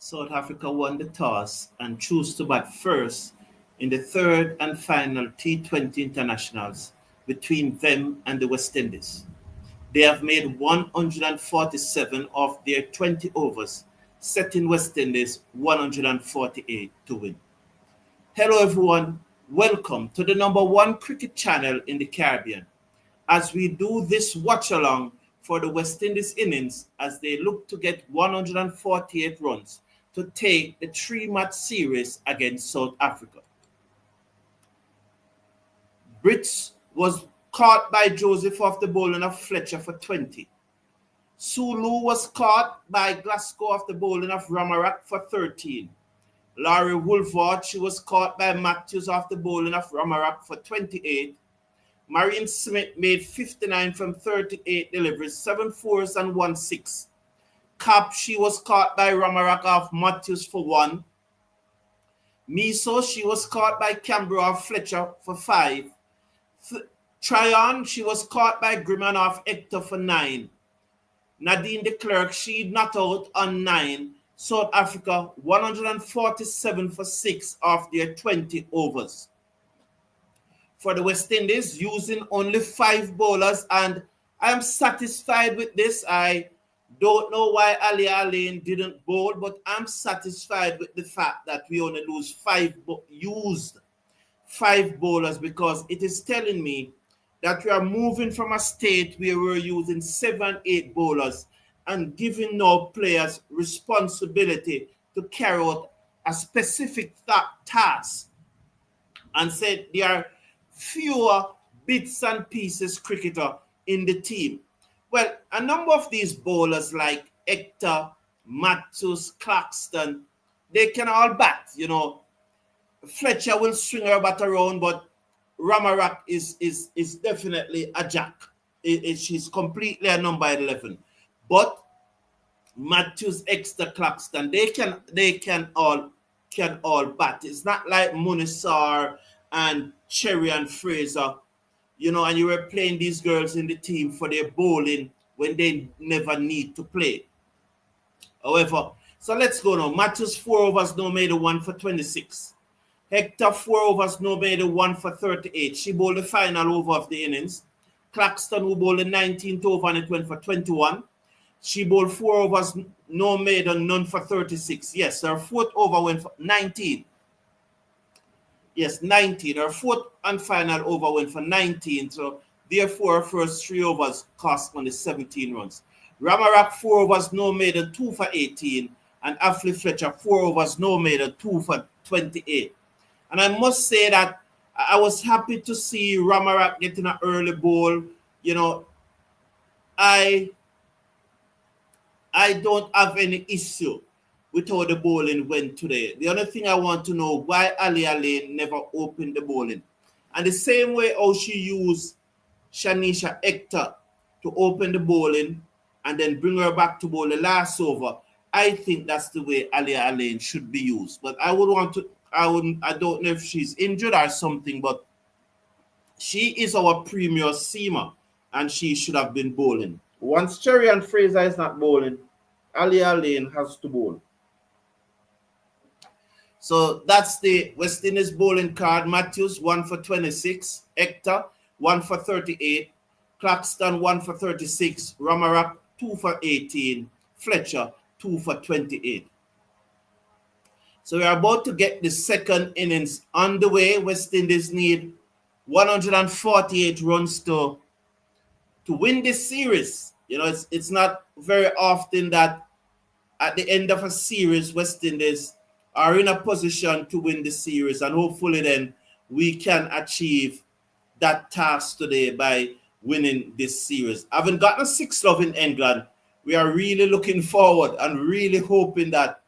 South Africa won the toss and chose to bat first in the third and final T20 internationals between them and the West Indies. They have made 147 of their 20 overs, setting West Indies 148 to win. Hello, everyone. Welcome to the number one cricket channel in the Caribbean as we do this watch along for the West Indies innings as they look to get 148 runs to take the three-match series against South Africa. Brits was caught by Joseph off the bowling of Fletcher for 20. Sulu was caught by Glasgow off the bowling of Ramarak for 13. Laurie Woolford, she was caught by Matthews off the bowling of Ramarak for 28. Marion Smith made 59 from 38 deliveries, 7 fours and 1 6. Cap, she was caught by Ramarak off Matthews for 1. Miso, she was caught by Campbell off Fletcher for 5. Tryon, she was caught by Grimond off Hector for 9. Nadine de Klerk, she not out on 9. South Africa 147 for 6 of their 20 overs. For the West Indies, using only 5 bowlers, and I am satisfied with this. I don't know why Ali Alain didn't bowl, but I'm satisfied with the fact that we only used 5 bowlers, because it is telling me that we are moving from a state where we're using 7, 8 bowlers and giving now players responsibility to carry out a specific task, and said there are fewer bits and pieces cricketer in the team. Well, a number of these bowlers like Hector, Matthews, Claxton, they can all bat. Fletcher will swing her bat around, but Ramarak is definitely a jack. She's completely a number 11. But Matthews, Hector, Claxton, they can all bat. It's not like Munisar and Cherry and Fraser, and you were playing these girls in the team for their bowling when they never need to play. However, so let's go now. Matthews 4 overs, no made a 1 for 26. Hector 4 overs, no made a 1 for 38. She bowled the final over of the innings. Claxton, who bowled the 19th over, and it went for 21. She bowled 4 overs, no made and none for 36. Yes, her 4th over went for 19. Yes, 19. Her 4th and final over went for 19. So therefore, her first 3 overs cost only 17 runs. Ramarak 4 overs, no made and 2 for 18. And Ashley Fletcher 4 overs, no made and 2 for 28. And I must say that I was happy to see Ramarak getting an early ball. I don't have any issue with how the bowling went today. The only thing I want to know, why Ali Alain never opened the bowling. And the same way how she used Shanisha Hector to open the bowling and then bring her back to bowl the last over, I think that's the way Ali Alain should be used. But I don't know if she's injured or something, but she is our premier seamer and she should have been bowling. Once Cherry and Fraser is not bowling, Ali Alain has to bowl. So that's the West Indies bowling card. Matthews 1 for 26, Hector 1 for 38, Claxton 1 for 36, Ramarak 2 for 18, Fletcher 2 for 28. So we're about to get the second innings underway. West Indies need 148 runs to win this series. It's not very often that at the end of a series, West Indies are in a position to win the series, and hopefully then we can achieve that task today by winning this series. Having gotten 6-love in England, we are really looking forward and really hoping that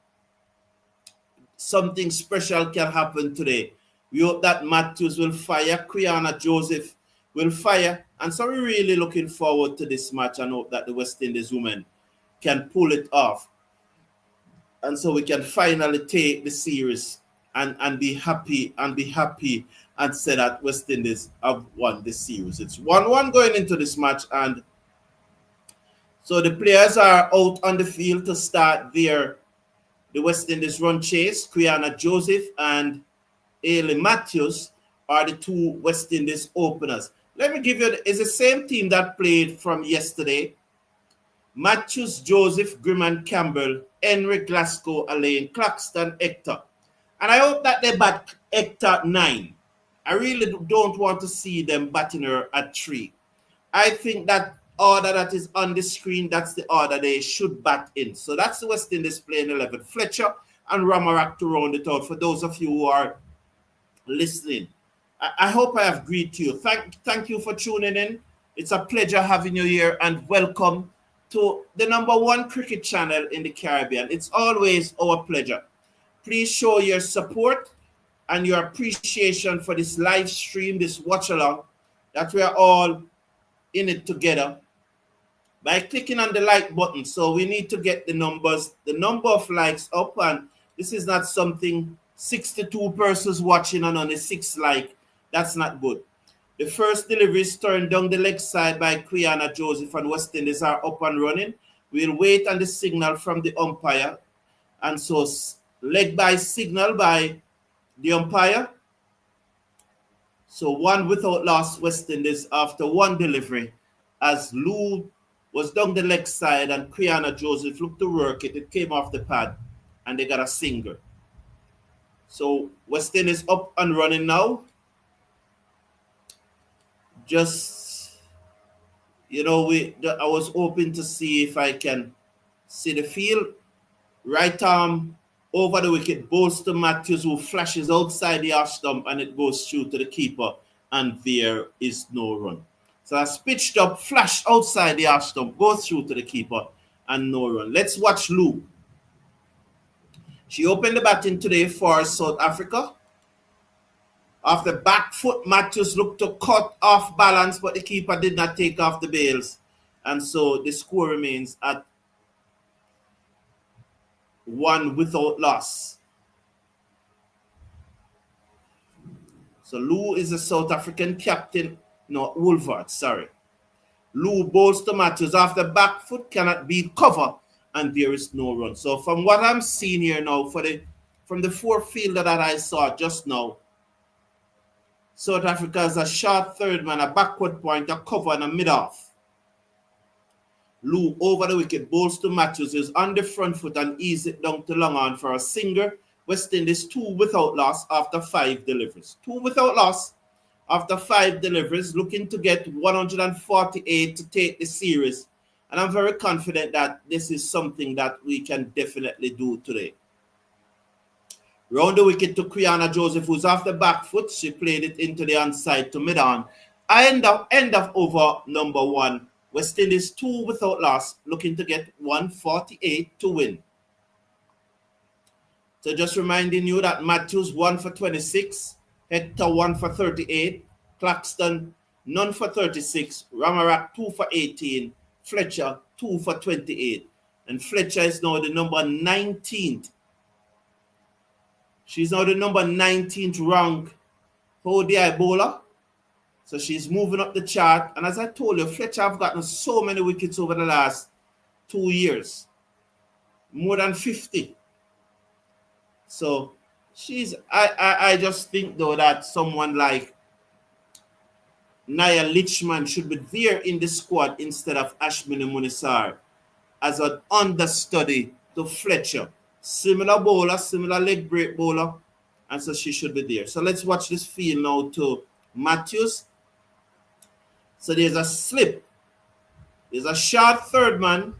something special can happen today. We hope that Matthews will fire, Quiana Joseph will fire, and so we're really looking forward to this match and hope that the West Indies women can pull it off. And so we can finally take the series and be happy and say that West Indies have won this series. It's 1-1 going into this match, and so the players are out on the field to start their The West Indies run chase, Quiana Joseph and Ailey Matthews are the two West Indies openers. Let me give you, it's the same team that played from yesterday. Matthews, Joseph, Grimond, Campbell, Henry, Glasgow, Alain, Claxton, Hector. And I hope that they bat Hector 9. I really don't want to see them batting her at 3. I think that order that is on the screen, that's the order they should bat in. So that's the West Indies playing 11. Fletcher and Ramarak to round it out for those of you who are listening. I hope I have greeted you. Thank you for tuning in. It's a pleasure having you here, and welcome to the #1 cricket channel in the Caribbean. It's always our pleasure. Please show your support and your appreciation for this live stream, this watch along, that we are all in it together by clicking on the like button. So we need to get the number of likes up, and this is not something 62 persons watching and only 6 like. That's not good. The first delivery is turned down the leg side by Quiana Joseph, and West Indies are up and running. We'll wait on the signal from the umpire. And so leg by signal by the umpire. So 1 without loss, West Indies after 1 delivery, as Lou was down the leg side and Quiana Joseph looked to work it. It came off the pad and they got a single. So West Indies up and running now. Just, I was hoping to see if I can see the field. Right arm over the wicket, bowls to Matthews, who flashes outside the half stump, and it goes through to the keeper, and there is no run. So that's pitched up, flash outside the half stump, goes through to the keeper, and no run. Let's watch Lou. She opened the batting today for South Africa. After back foot, Matthews looked to cut off balance, but the keeper did not take off the bails. And so the score remains at 1 without loss. So Lou is a South African captain. No, Woolvard, sorry. Lou bowls to Matthews after back foot, cannot beat cover, and there is no run. So from what I'm seeing here now, from the 4 fielder that I saw just now, South Africa has a short third man, a backward point, a cover, and a mid-off. Lou over the wicket, bowls to Matthews, is on the front foot and ease it down to long on for a single. West Indies 2 without loss after 5 deliveries. 2 without loss after 5 deliveries, looking to get 148 to take the series. And I'm very confident that this is something that we can definitely do today. Round the wicket to Quiana Joseph, who's off the back foot. She played it into the onside to mid-on. End of over #1. West Indies 2 without loss, looking to get 148 to win. So just reminding you that Matthews 1 for 26, Hector 1 for 38, Claxton none for 36, Ramarak 2 for 18, Fletcher 2 for 28. And Fletcher is now the number 19th. She's now the number 19th ranked ODI bowler. So she's moving up the chart. And as I told you, Fletcher have gotten so many wickets over the last 2 years. More than 50. So I just think though that someone like Nia Lichman should be there in the squad instead of Ashwini Munisar as an understudy to Fletcher. Similar bowler, similar leg break bowler, and so she should be there. So let's watch this field now to Matthews. So there's a slip. There's a short third man.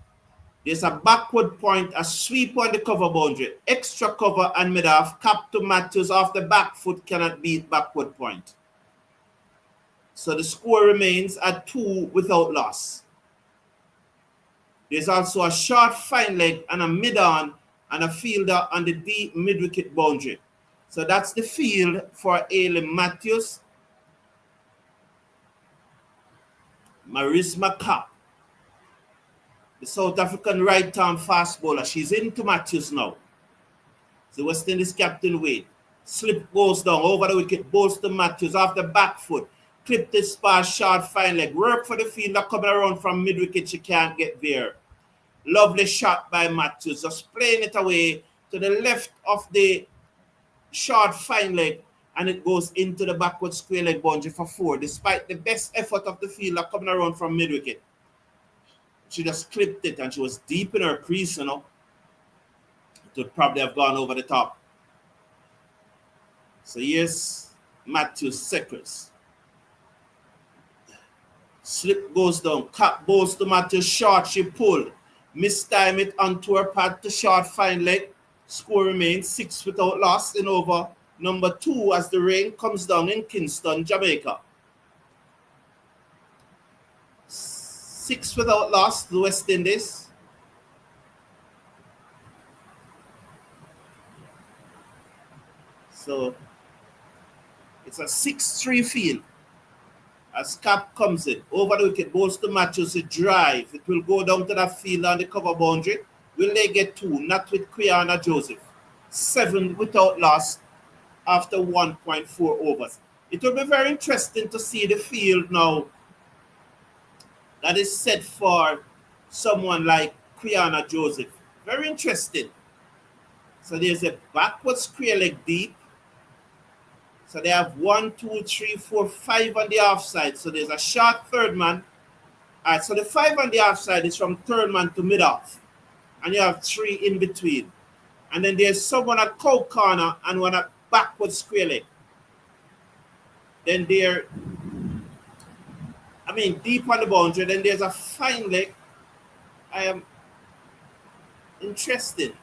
There's a backward point, a sweep on the cover boundary. Extra cover and mid-off. Cap to Matthews off the back foot, cannot beat backward point. So the score remains at 2 without loss. There's also a short fine leg and a mid-on and a fielder on the deep mid-wicket boundary. So that's the field for Ailey Matthews. Marisma Cap, the South African right-arm fast bowler. She's into Matthews now. The West Indies captain Wade. Slip goes down over the wicket, bowls to Matthews off the back foot. Clip this pass, short fine leg. Work for the fielder coming around from mid-wicket. She can't get there. Lovely shot by Matthews, just playing it away to the left of the short fine leg, and it goes into the backward square leg boundary for 4, despite the best effort of the fielder coming around from mid-wicket. She just clipped it, and she was deep in her crease, you know. It would probably have gone over the top. So here's Matthews Seckers. Slip goes down. Cap bowls to Matthews short. She pulled. Mistime it onto her pad to short fine leg. Score remains 6 without loss in over number 2 as the rain comes down in Kingston, Jamaica. 6 without loss to the West Indies. So it's a 6-3 field. As Cap comes in, over the wicket, bowls to Matthews, a drive. It will go down to that field on the cover boundary. Will they get 2? Not with Quiana Joseph. 7 without loss after 1.4 overs. It will be very interesting to see the field now that is set for someone like Quiana Joseph. Very interesting. So there's a backward square leg deep. So they have 1, 2, 3, 4, 5 on the offside. So there's a short third man. All right, so the 5 on the offside is from third man to mid-off. And you have 3 in between. And then there's someone at cow corner and one at backward square leg. Then there, deep on the boundary. Then there's a fine leg. I am interested.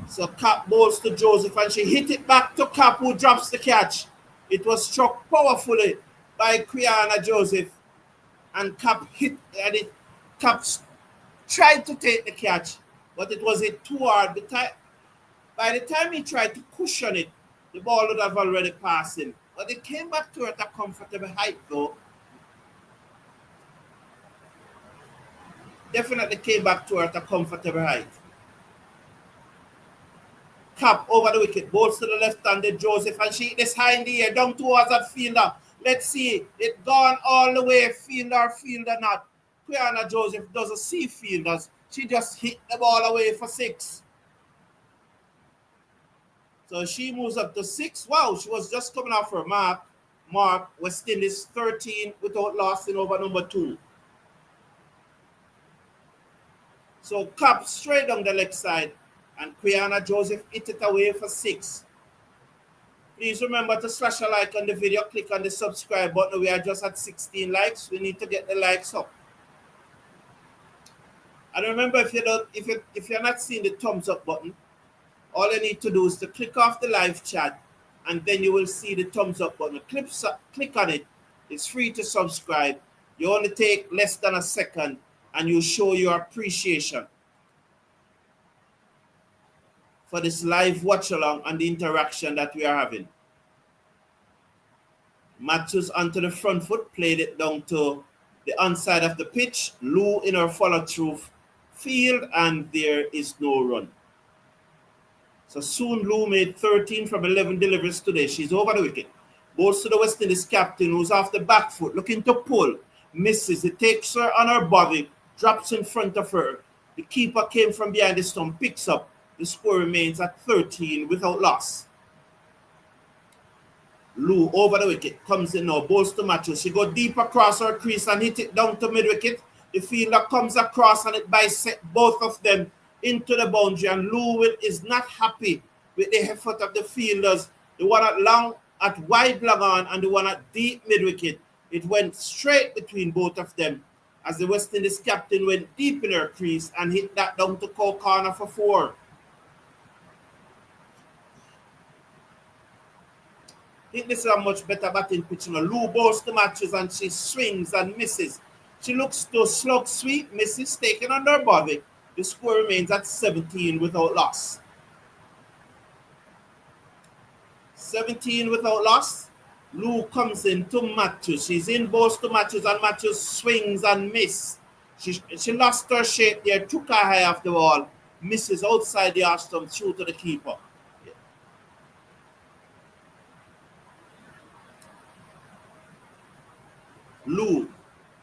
So Cap bowls to Joseph and she hit it back to Cap, who drops the catch. It was struck powerfully by Quiana Joseph, and Cap hit and it. Cap tried to take the catch, but it was hit too hard. By the time he tried to cushion it, the ball would have already passed him. But it came back to her at a comfortable height, though. Definitely came back to her at a comfortable height. Cap over the wicket, bowls to the left-handed Joseph, and she hit this high in the air, down towards that fielder. Let's see, it gone all the way, fielder not. Quiana Joseph doesn't see fielders. She just hit the ball away for 6. So she moves up to 6. Wow, she was just coming off her mark. West Indies 13 without loss in over number 2. So Cap straight down the leg side, and Quiana Joseph hit it away for 6. Please remember to slash a like on the video. Click on the subscribe button. We are just at 16 likes. We need to get the likes up. And remember, if you're not seeing the thumbs up button, all you need to do is to click off the live chat, and then you will see the thumbs up button. Click on it. It's free to subscribe. You only take less than a second, and you show your appreciation for this live watch along and the interaction that we are having. Matthews onto the front foot, played it down to the onside of the pitch. Lou in her follow-through field, and there is no run. So soon Lou made 13 from 11 deliveries today. She's over the wicket. Bowls to the West Indies captain, who's off the back foot, looking to pull. Misses. It takes her on her body, drops in front of her. The keeper came from behind the stump, picks up. The score remains at 13 without loss. Lou over the wicket, comes in now, bowls to Matthews. She go deep across her crease and hit it down to mid-wicket. The fielder comes across and it bisects both of them into the boundary, and Lou is not happy with the effort of the fielders. The one at wide long on and the one at deep mid-wicket. It went straight between both of them as the West Indies captain went deep in her crease and hit that down to cow corner for 4. I think this is a much better batting pitch. Lou bowls to Matthews and she swings and misses. She looks to slug sweep, misses, taken on her body. The score remains at 17 without loss. 17 without loss. Lou comes in to Matthews. She's in, bowls to Matthews, and Matthews swings and misses. She lost her shape there, took her high off the ball, misses outside the arm stump through to the keeper. Lou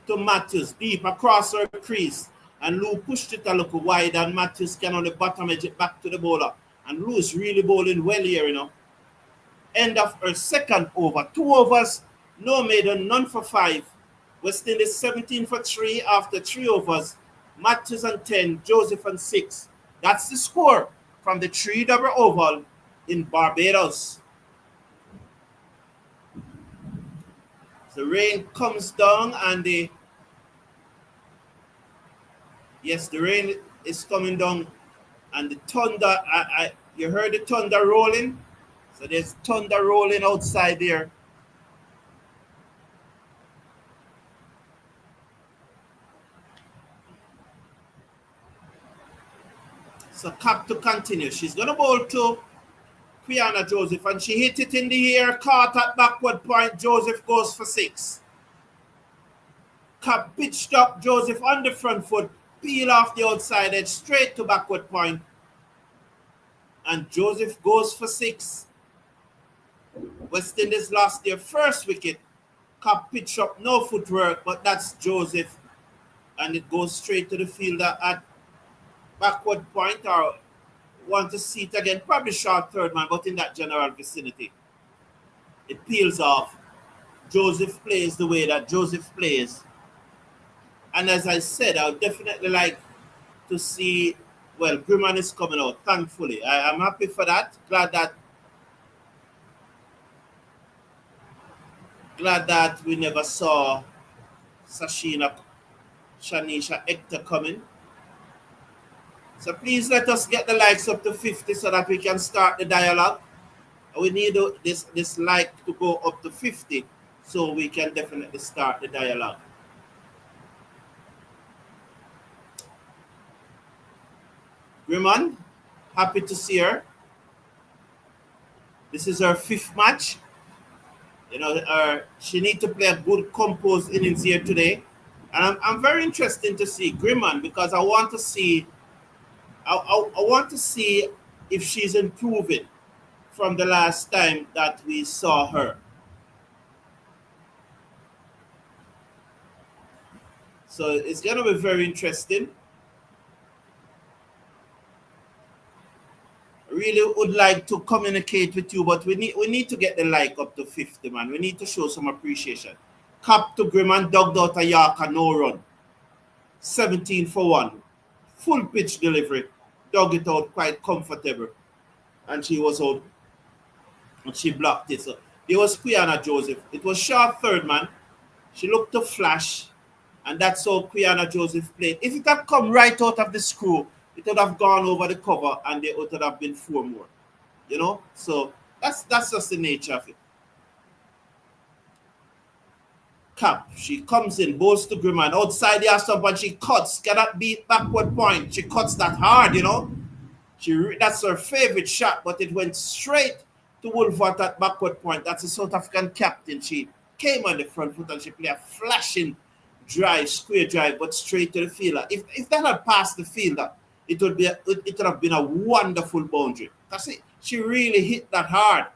to Matthews, deep across her crease. And Lou pushed it a little wide, and Matthews can only bottom edge it back to the bowler. And Lou is really bowling well here, you know. End of her second over. 2 overs, no maiden, none for 5. West Indies 17 for 3 after 3 overs. Matthews on 10, Joseph on 6. That's the score from the 3-double oval in Barbados. The rain comes down, and the rain is coming down, and the thunder, you heard the thunder rolling? So there's thunder rolling outside there. So Cap to continue. She's going to bowl to Quiana Joseph, and she hit it in the air, caught at backward point. Joseph goes for 6. Cap pitched up, Joseph on the front foot, peel off the outside edge, straight to backward point. And Joseph goes for 6. West Indies lost their first wicket. Cap pitched up, no footwork, but that's Joseph. And it goes straight to the fielder at backward point, or want to see it again, probably short third man, but in that general vicinity. It peels off. Joseph plays the way that Joseph plays. And as I said, I would definitely like to see, well, Grimond is coming out, thankfully. I'm happy for that. Glad that we never saw Shanisha Hector coming. So please let us get the likes up to 50 so that we can start the dialogue. We need this like to go up to 50 so we can definitely start the dialogue. Grimond, happy to see her. This is her 5th match. You know, she needs to play a good composed innings here today. And I'm very interested to see Grimond, because I want to see if she's improving from the last time that we saw her. So it's going to be very interesting. I really would like to communicate with you, but we need to get the like up to 50, man. We need to show some appreciation. Cap to Grimond, dug out a Yorker, no run. 17 for 1. Full pitch delivery. Dug it out quite comfortable. And she was out. And she blocked it. So it was Quiana Joseph. It was short third man. She looked to flash. And that's how Quiana Joseph played. If it had come right out of the screw, it would have gone over the cover and it would have been 4 more. You know? So that's just the nature of it. Cap, she comes in, bowls to Grimond, outside the stump, and she cuts, cannot beat backward point. She cuts that hard, you know. That's her favorite shot, but it went straight to Wolford at backward point. That's a South African captain. She came on the front foot and she played a flashing drive, square drive, but straight to the fielder. If that had passed the fielder, it would have been a wonderful boundary. That's it. She really hit that hard.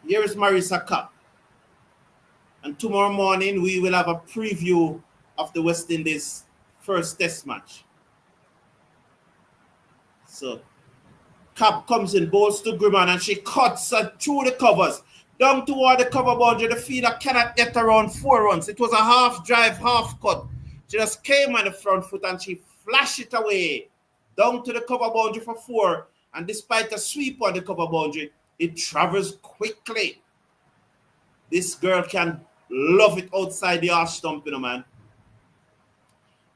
Here is Marisa Cap. And tomorrow morning, we will have a preview of the West Indies' first test match. So, Cap comes in, bowls to Grimond, and she cuts through the covers. Down toward the cover boundary, the fielder cannot get around 4 runs. It was a half drive, half cut. She just came on the front foot and she flashed it away. Down to the cover boundary for 4. And despite a sweep on the cover boundary, it travels quickly. This girl can love it outside the arse stump, you know, man.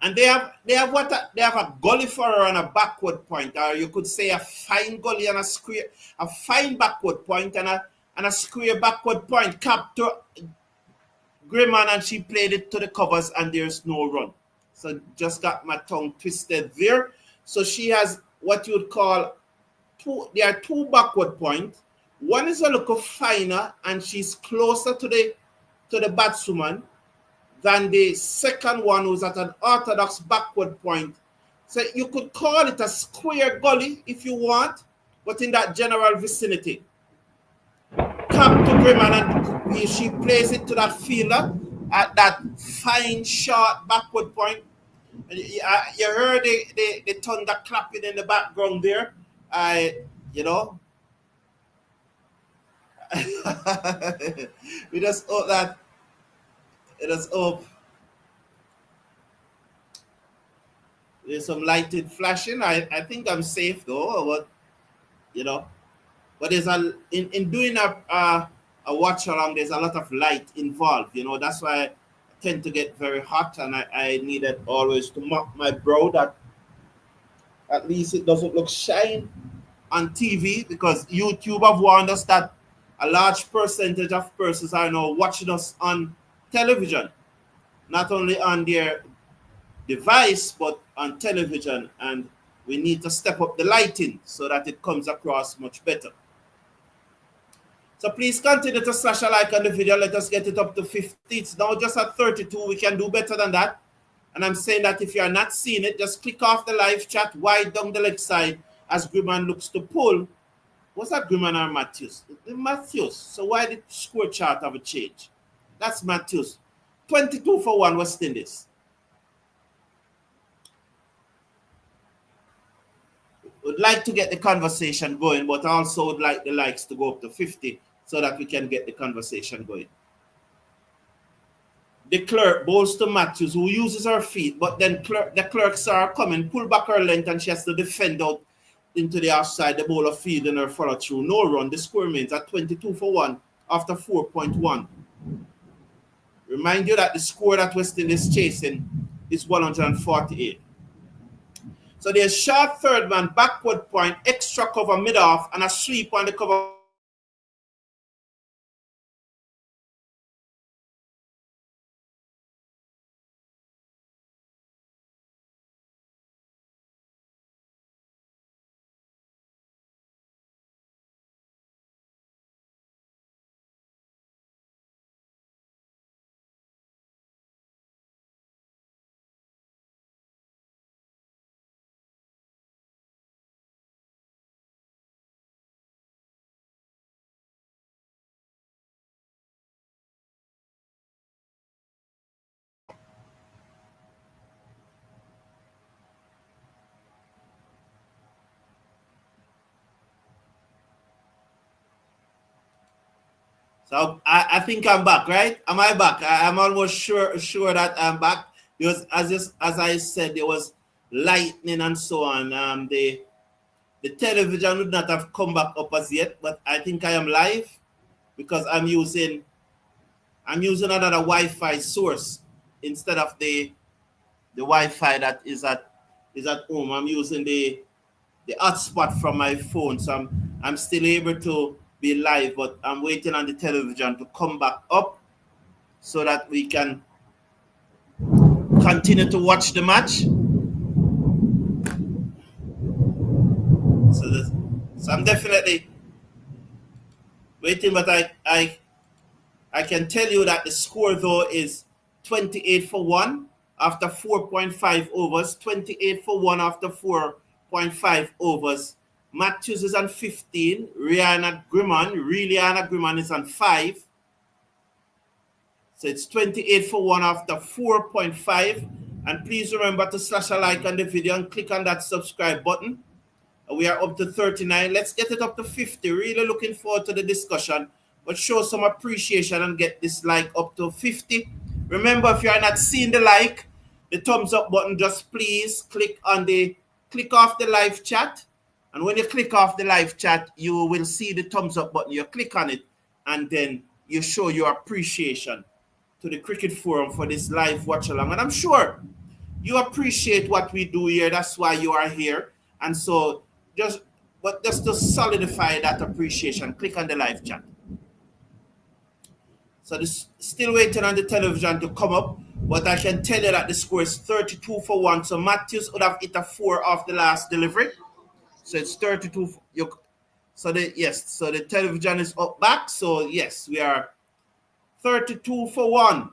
And they have a gully for her on a backward point, or you could say a fine gully and a fine backward point and a square backward point. Cap to Grimond, and she played it to the covers, and there's no run. So just got my tongue twisted there. So she has what you would call there are 2 backward points. One is a little finer, and she's closer to the batswoman than the second one, who's at an orthodox backward point. So you could call it a square gully if you want, but in that general vicinity. Cap to Grimond, and she plays it to that fielder. at that fine short backward point. You heard the thunder clapping in the background there. You know, we just hope that it is up. There's some lighted flashing. I think I'm safe though, but you know, but there's in doing a watch along. There's a lot of light involved. You know, that's why I tend to get very hot, and I needed always to mop my brow that at least it doesn't look shine on TV, because YouTube have warned us that a large percentage of persons are now watching us on television, not only on their device but on television, and we need to step up the lighting so that it comes across much better. So please continue to slash a like on the video. Let us get it up to 50. It's now just at 32. We can do better than that. And I'm saying that if you are not seeing it, just click off the live chat wide down the left side as Grimond looks to pull. Was that Grimond or Matthews? Matthews. So why did score chart have a change? That's Matthews. 22 for 1 West Indies. Would like to get the conversation going, but also would like the likes to go up to 50 so that we can get the conversation going. The clerk bowls to Matthews, who uses her feet, but then the clerks are coming, pull back her length, and she has to defend out into the offside. The bowler fielding her follow through. No run. The score remains at 22 for 1 after 4.1. Remind you that the score that West Indies is chasing is 148. So there's short third man, backward point, extra cover mid-off, and a sweep on the cover. So I think I'm back, right? Am I back? I'm almost sure that I'm back, because as I said, there was lightning and so on. The television would not have come back up as yet, but I think I am live because I'm using another Wi-Fi source instead of the Wi-Fi that is at home. I'm using the hotspot from my phone, so I'm still able to be live, but I'm waiting on the television to come back up so that we can continue to watch the match. So I'm definitely waiting, but I can tell you that the score though is 28 for 1 after 4.5 overs. 28 for 1 after 4.5 overs. Matthews is on 15. Rihanna Grimond is on 5. So it's 28 for 1 after 4.5. And please remember to slash a like on the video and click on that subscribe button. We are up to 39. Let's get it up to 50. Really looking forward to the discussion. But show some appreciation and get this like up to 50. Remember, if you are not seeing the like, the thumbs up button, just please click off the live chat. And when you click off the live chat, you will see the thumbs up button. You click on it, and then you show your appreciation to the Cricket Forum for this live watch along. And I'm sure you appreciate what we do here. That's why you are here. And so just to solidify that appreciation, click on the live chat. So this still waiting on the television to come up, but I can tell you that the score is 32 for 1. So Matthews would have hit a 4 off the last delivery. So it's 32. So the television is up back. So yes, we are 32 for 1.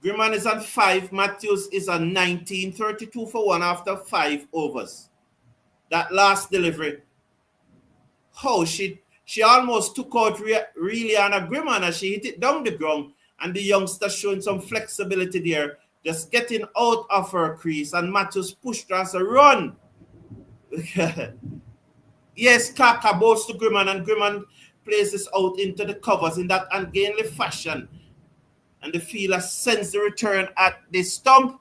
Grimond is on 5. Matthews is on 19. 32 for 1 after 5 overs. That last delivery. Oh, she She almost took out really Anna Grimond as she hit it down the ground, and the youngster showing some flexibility there, just getting out of her crease, and Matthews pushed her as a run. Yes, Kaka bowls to Grimond, and Grimond plays this out into the covers in that ungainly fashion. And the fielder sends the return at the stump,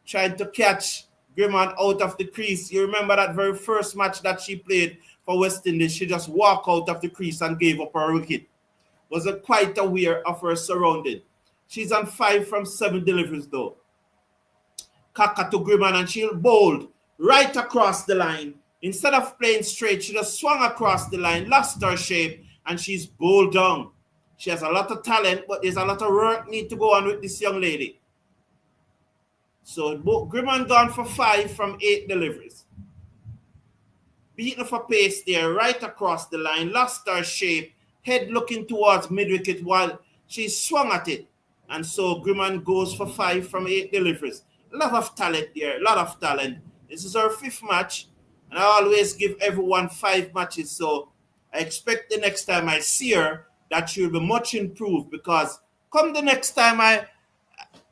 trying to catch Grimond out of the crease. You remember that very first match that she played for West Indies, she just walked out of the crease and gave up her wicket. Wasn't quite aware of her surrounding. She's on 5 from 7 deliveries though. Kaka to Grimond, and she'll bowled right across the line. Instead of playing straight, she just swung across the line, lost her shape, and she's bowled down. She has a lot of talent, but there's a lot of work need to go on with this young lady. So Grimond gone for 5 from 8 deliveries. Beaten for pace there, right across the line, lost her shape, head looking towards mid-wicket while she swung at it. And so Grimond goes for 5 from 8 deliveries. A lot of talent there, a lot of talent. This is her 5th match, and I always give everyone 5 matches. So I expect the next time I see her that she'll be much improved, because come the next time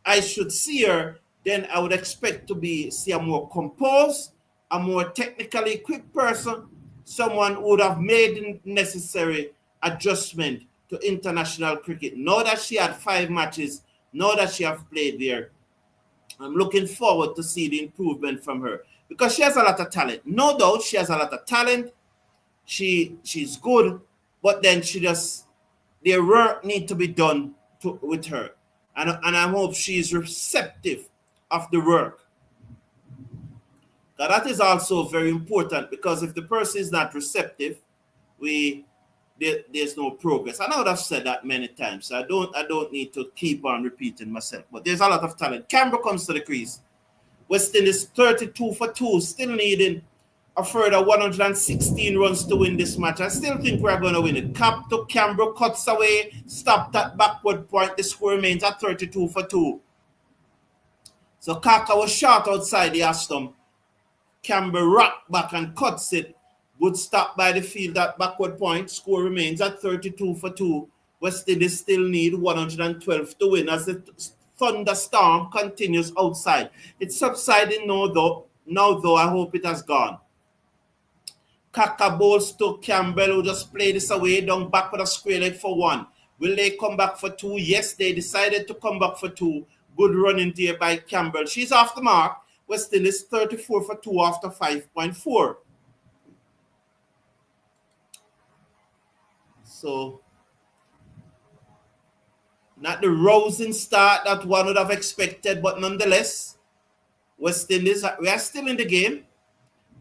I should see her, then I would expect to see a more composed, a more technically equipped person, someone who would have made the necessary adjustment to international cricket. Now that she had 5 matches, now that she have played there, I'm looking forward to see the improvement from her, because she has a lot of talent. No doubt she has a lot of talent. She's good, but then their work need to be done with her. And I hope she is receptive of the work. Now that is also very important, because if the person is not receptive, there's no progress. And I would have said that many times. So I don't need to keep on repeating myself. But there's a lot of talent. Campbell comes to the crease. West Indies 32 for 2, still needing a further 116 runs to win this match. I still think we're going to win it. Cap to Campbell, cuts away, stopped at backward point. The score remains at 32 for 2. So Kaka was short outside the stump. Campbell rocked back and cuts it. Good stop by the field at backward point. Score remains at 32 for 2. West Indies still need 112 to win as the thunderstorm continues outside. It's subsiding now though I hope it has gone. Kaka bowls to Campbell, who just played this away down back with a square leg for 1. Will they come back for 2? Yes, they decided to come back for 2. Good running there by Campbell. She's off the mark. West Indies 34 for 2 after 5.4. So, not the rousing start that one would have expected, but nonetheless, West Indies, we are still in the game.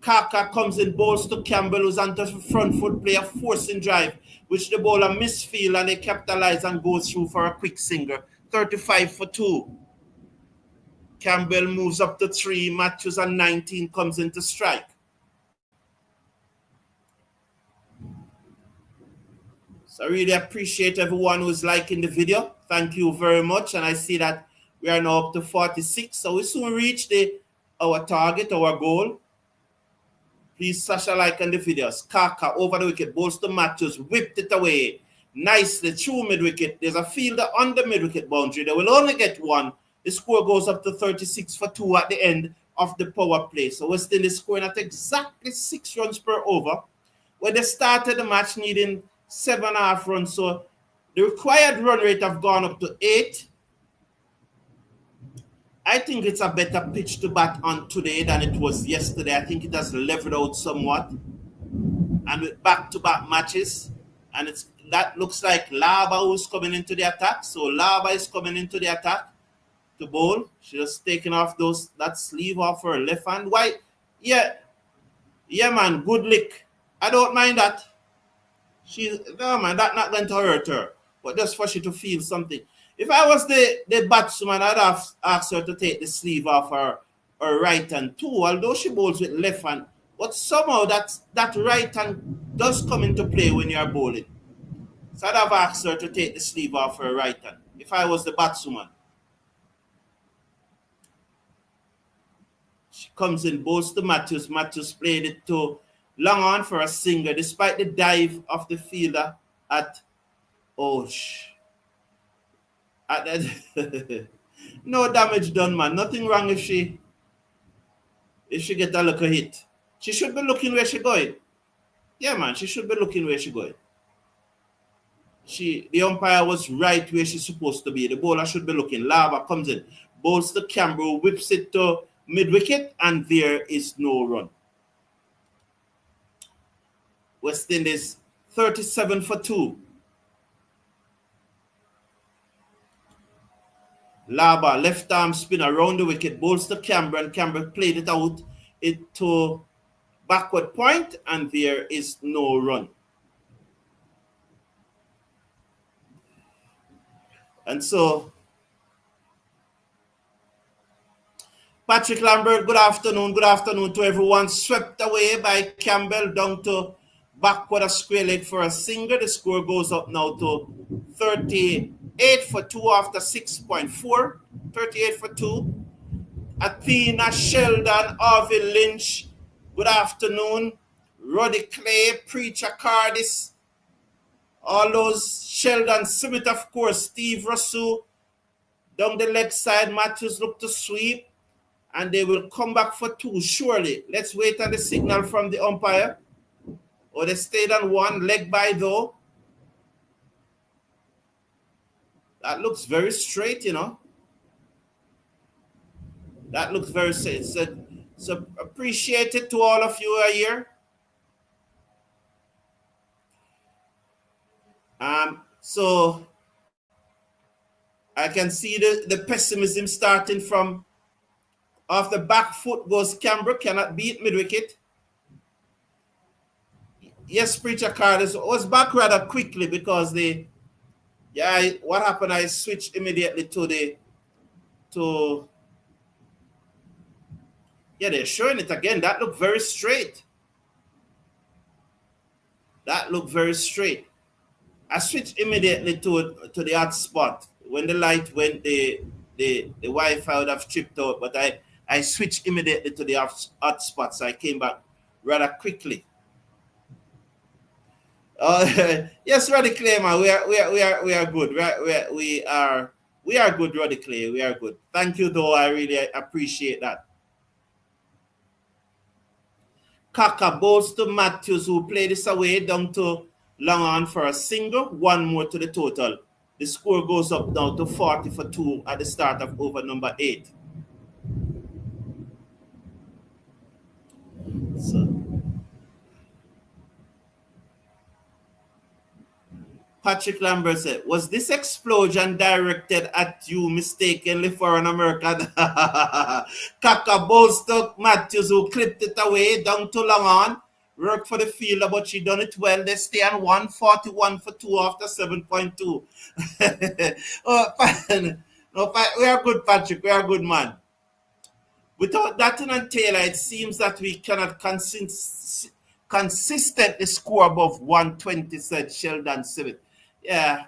Kaka comes in, bowls to Campbell, who's on the front foot, play a forcing drive, which the bowler misfield, and they capitalize and go through for a quick single. 35 for 2. Campbell moves up to 3. Matthews on 19 comes into strike. So I really appreciate everyone who's liking the video. Thank you very much. And I see that we are now up to 46. So we soon reach our target, our goal. Please smash a like on the videos. Kaka over the wicket, bowls to Matthews, whipped it away nicely through mid-wicket. There's a fielder on the mid-wicket boundary. They will only get 1. The score goes up to 36 for 2 at the end of the power play. So West Indies scoring at exactly 6 runs per over. When they started the match needing 7.5 runs, so the required run rate have gone up to 8. I think it's a better pitch to bat on today than it was yesterday. I think it has leveled out somewhat. And with back-to-back matches, and that looks like Laba who's coming into the attack. So Laba is coming into the attack to bowl. She just taking off that sleeve off her left hand. Why? Yeah, man, good lick. I don't mind that. No, man, that's not going to hurt her. But just for she to feel something. If I was the batsman, I'd have asked her to take the sleeve off her right hand too, although she bowls with left hand. But somehow that right hand does come into play when you're bowling. So I'd have asked her to take the sleeve off her right hand if I was the batswoman. She comes in, bowls to Matthews. Matthews played it to long on for a single despite the dive of the fielder at no damage done, man. Nothing wrong if she get a little hit. She should be looking where she going. Yeah, man, she should be looking where she going. The umpire was right where she's supposed to be. The bowler should be looking. Lava comes in, bowls to Campbell, whips it to mid wicket, and there is no run. West Indies 37 for 2. Laba, left arm spin around the wicket, bowls to Campbell, and Campbell played it out to backward point, and there is no run. And so, Patrick Lambert, good afternoon. Good afternoon to everyone. Swept away by Campbell down to backward a square leg for a single. The score goes up now to 38 for 2 after 6.4. 38 for 2. Athena, Sheldon, Harvey Lynch, good afternoon. Roddy Clay, Preacher Cardis, all those. Sheldon Smith, of course, Steve Russell. Down the leg side, Matthews look to sweep. And they will come back for 2, surely. Let's wait on the signal from the umpire. Or they stayed on 1, leg by though. That looks very straight, you know. That looks very straight. So appreciate it to all of you who are here. So I can see the pessimism starting from off the back foot goes Campbell, cannot beat mid-wicket. Yes, Preacher Cardis was back rather quickly because what happened, I switched immediately they're showing it again. That looked very straight. I switched immediately to the hot spot. When the light went, the Wi-Fi would have tripped out, but I switched immediately to the hot spot, so I came back rather quickly. Yes, Roddy Clay, man, we are good. We are good, Roddy Clay. We are good. Thank you, though. I really appreciate that. Kaka bowls to Matthews, who played this away down to long on for a single. 1 more to the total. The score goes up now to 40 for 2 at the start of over number 8. So, Patrick Lambert said, was this explosion directed at you mistakenly for an American? Kaka bowls to Matthews, who clipped it away down to long on. Worked for the fielder, but she done it well. They stay on 141 for 2 after 7.2. We are good, Patrick. We are good, man. Without Dutton and Taylor, it seems that we cannot consistently score above 120, said Sheldon Smith. Yeah.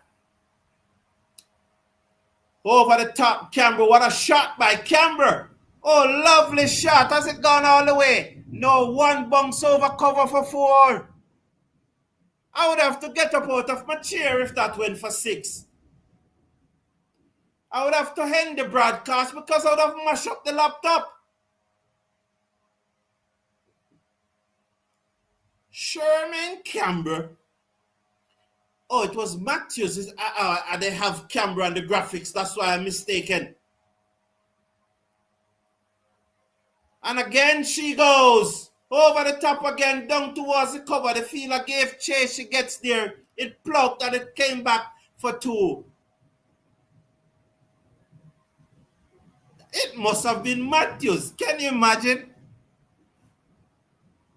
Over the top, Campbell. What a shot by Campbell. Oh, lovely shot. Has it gone all the way? No, 1 bounce over cover for 4. I would have to get up out of my chair if that went for 6. I would have to end the broadcast because I would have mashed up the laptop. Sherman Campbell. Oh, it was Matthews. They have Campbell on the graphics. That's why I'm mistaken. And again she goes. Over the top again, down towards the cover. The fielder gave chase. She gets there. It plucked and it came back for 2. It must have been Matthews. Can you imagine?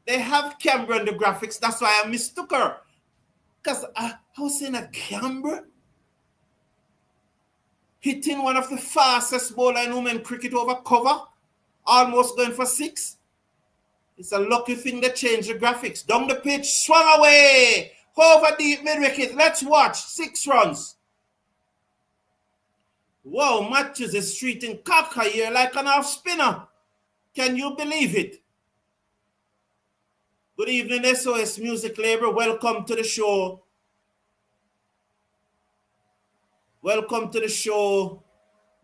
They have Campbell on the graphics. That's why I mistook her. Because I was saying a Campbell hitting one of the fastest bowler in women cricket over cover. Almost going for 6. It's a lucky thing they changed the graphics. Down the pitch, swung away. Over deep mid-wicket. Let's watch. 6 runs. Wow, Matthews is treating Kaka here like an off spinner. Can you believe it? Good evening, SOS Music Label. Welcome to the show. Welcome to the show,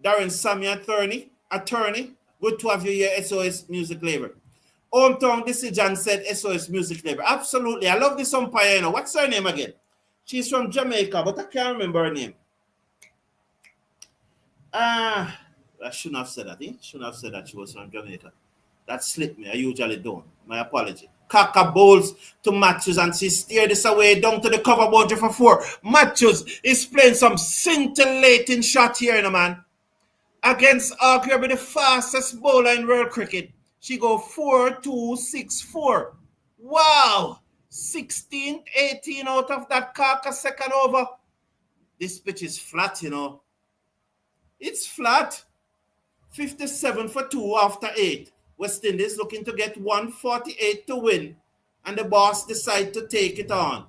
Darren Sammy attorney. Good to have you here, SOS Music Label. Hometown Decision said SOS Music Label. Absolutely. I love this umpire. You know. What's her name again? She's from Jamaica, but I can't remember her name. I shouldn't have said that. Shouldn't have said that she was from Jamaica. That slipped me. I usually don't. My apology. Kaka bowls to Matthews and she steered this away down to the cover boundary for 4. Matthews is playing some scintillating shot here, man. Against arguably the fastest bowler in world cricket. She go 4-2-6-4. Wow. 16, 18 out of that Kaka second over. This pitch is flat, you know. It's flat. 57 for 2 after 8. West Indies looking to get 148 to win. And the boss decide to take it on.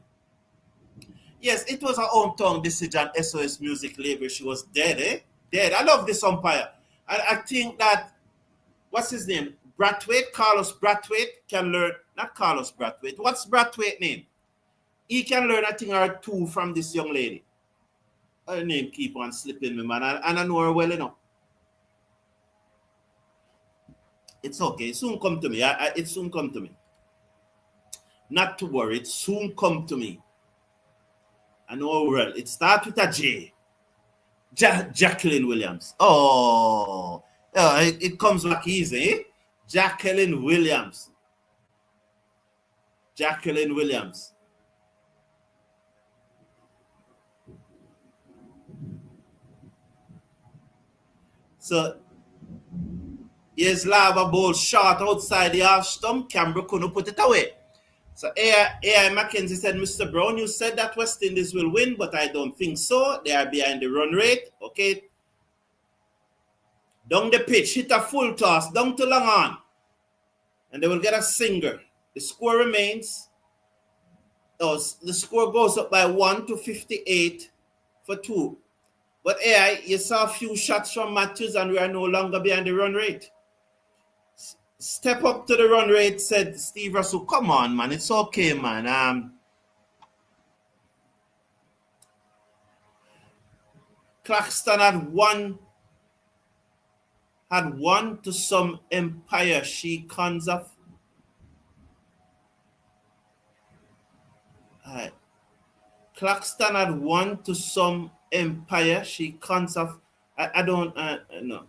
Yes, it was a hometown decision, SOS Music Label. She was dead, eh? Dead. I love this umpire. I think that, what's his name? Carlos Brathwaite can learn, not Carlos Brathwaite. What's Brathwaite's name? He can learn a thing or two from this young lady. Her name keep on slipping me, man. And I know her well enough. It's okay. It soon come to me. It soon come to me. Not to worry. It soon come to me. I know well. It starts with a J. Jacqueline Williams. Oh, it comes back easy, eh? Jacqueline Williams. Jacqueline Williams. So, here's Lava Bowl shot outside the half stump. Campbell couldn't put it away. So A.I. Mackenzie said, Mr. Brown, you said that West Indies will win, but I don't think so. They are behind the run rate. Okay. Down the pitch, hit a full toss, down to long on. And they will get a singer. The score remains. Oh, the score goes up by 1 to 58 for 2. But AI, you saw a few shots from Matthews and we are no longer behind the run rate. Step up to the run rate, said Steve Russell. Come on, man. It's okay, man. Claxton had one to some empire. She cons of. Claxton had one to some empire. She cons of. I don't know.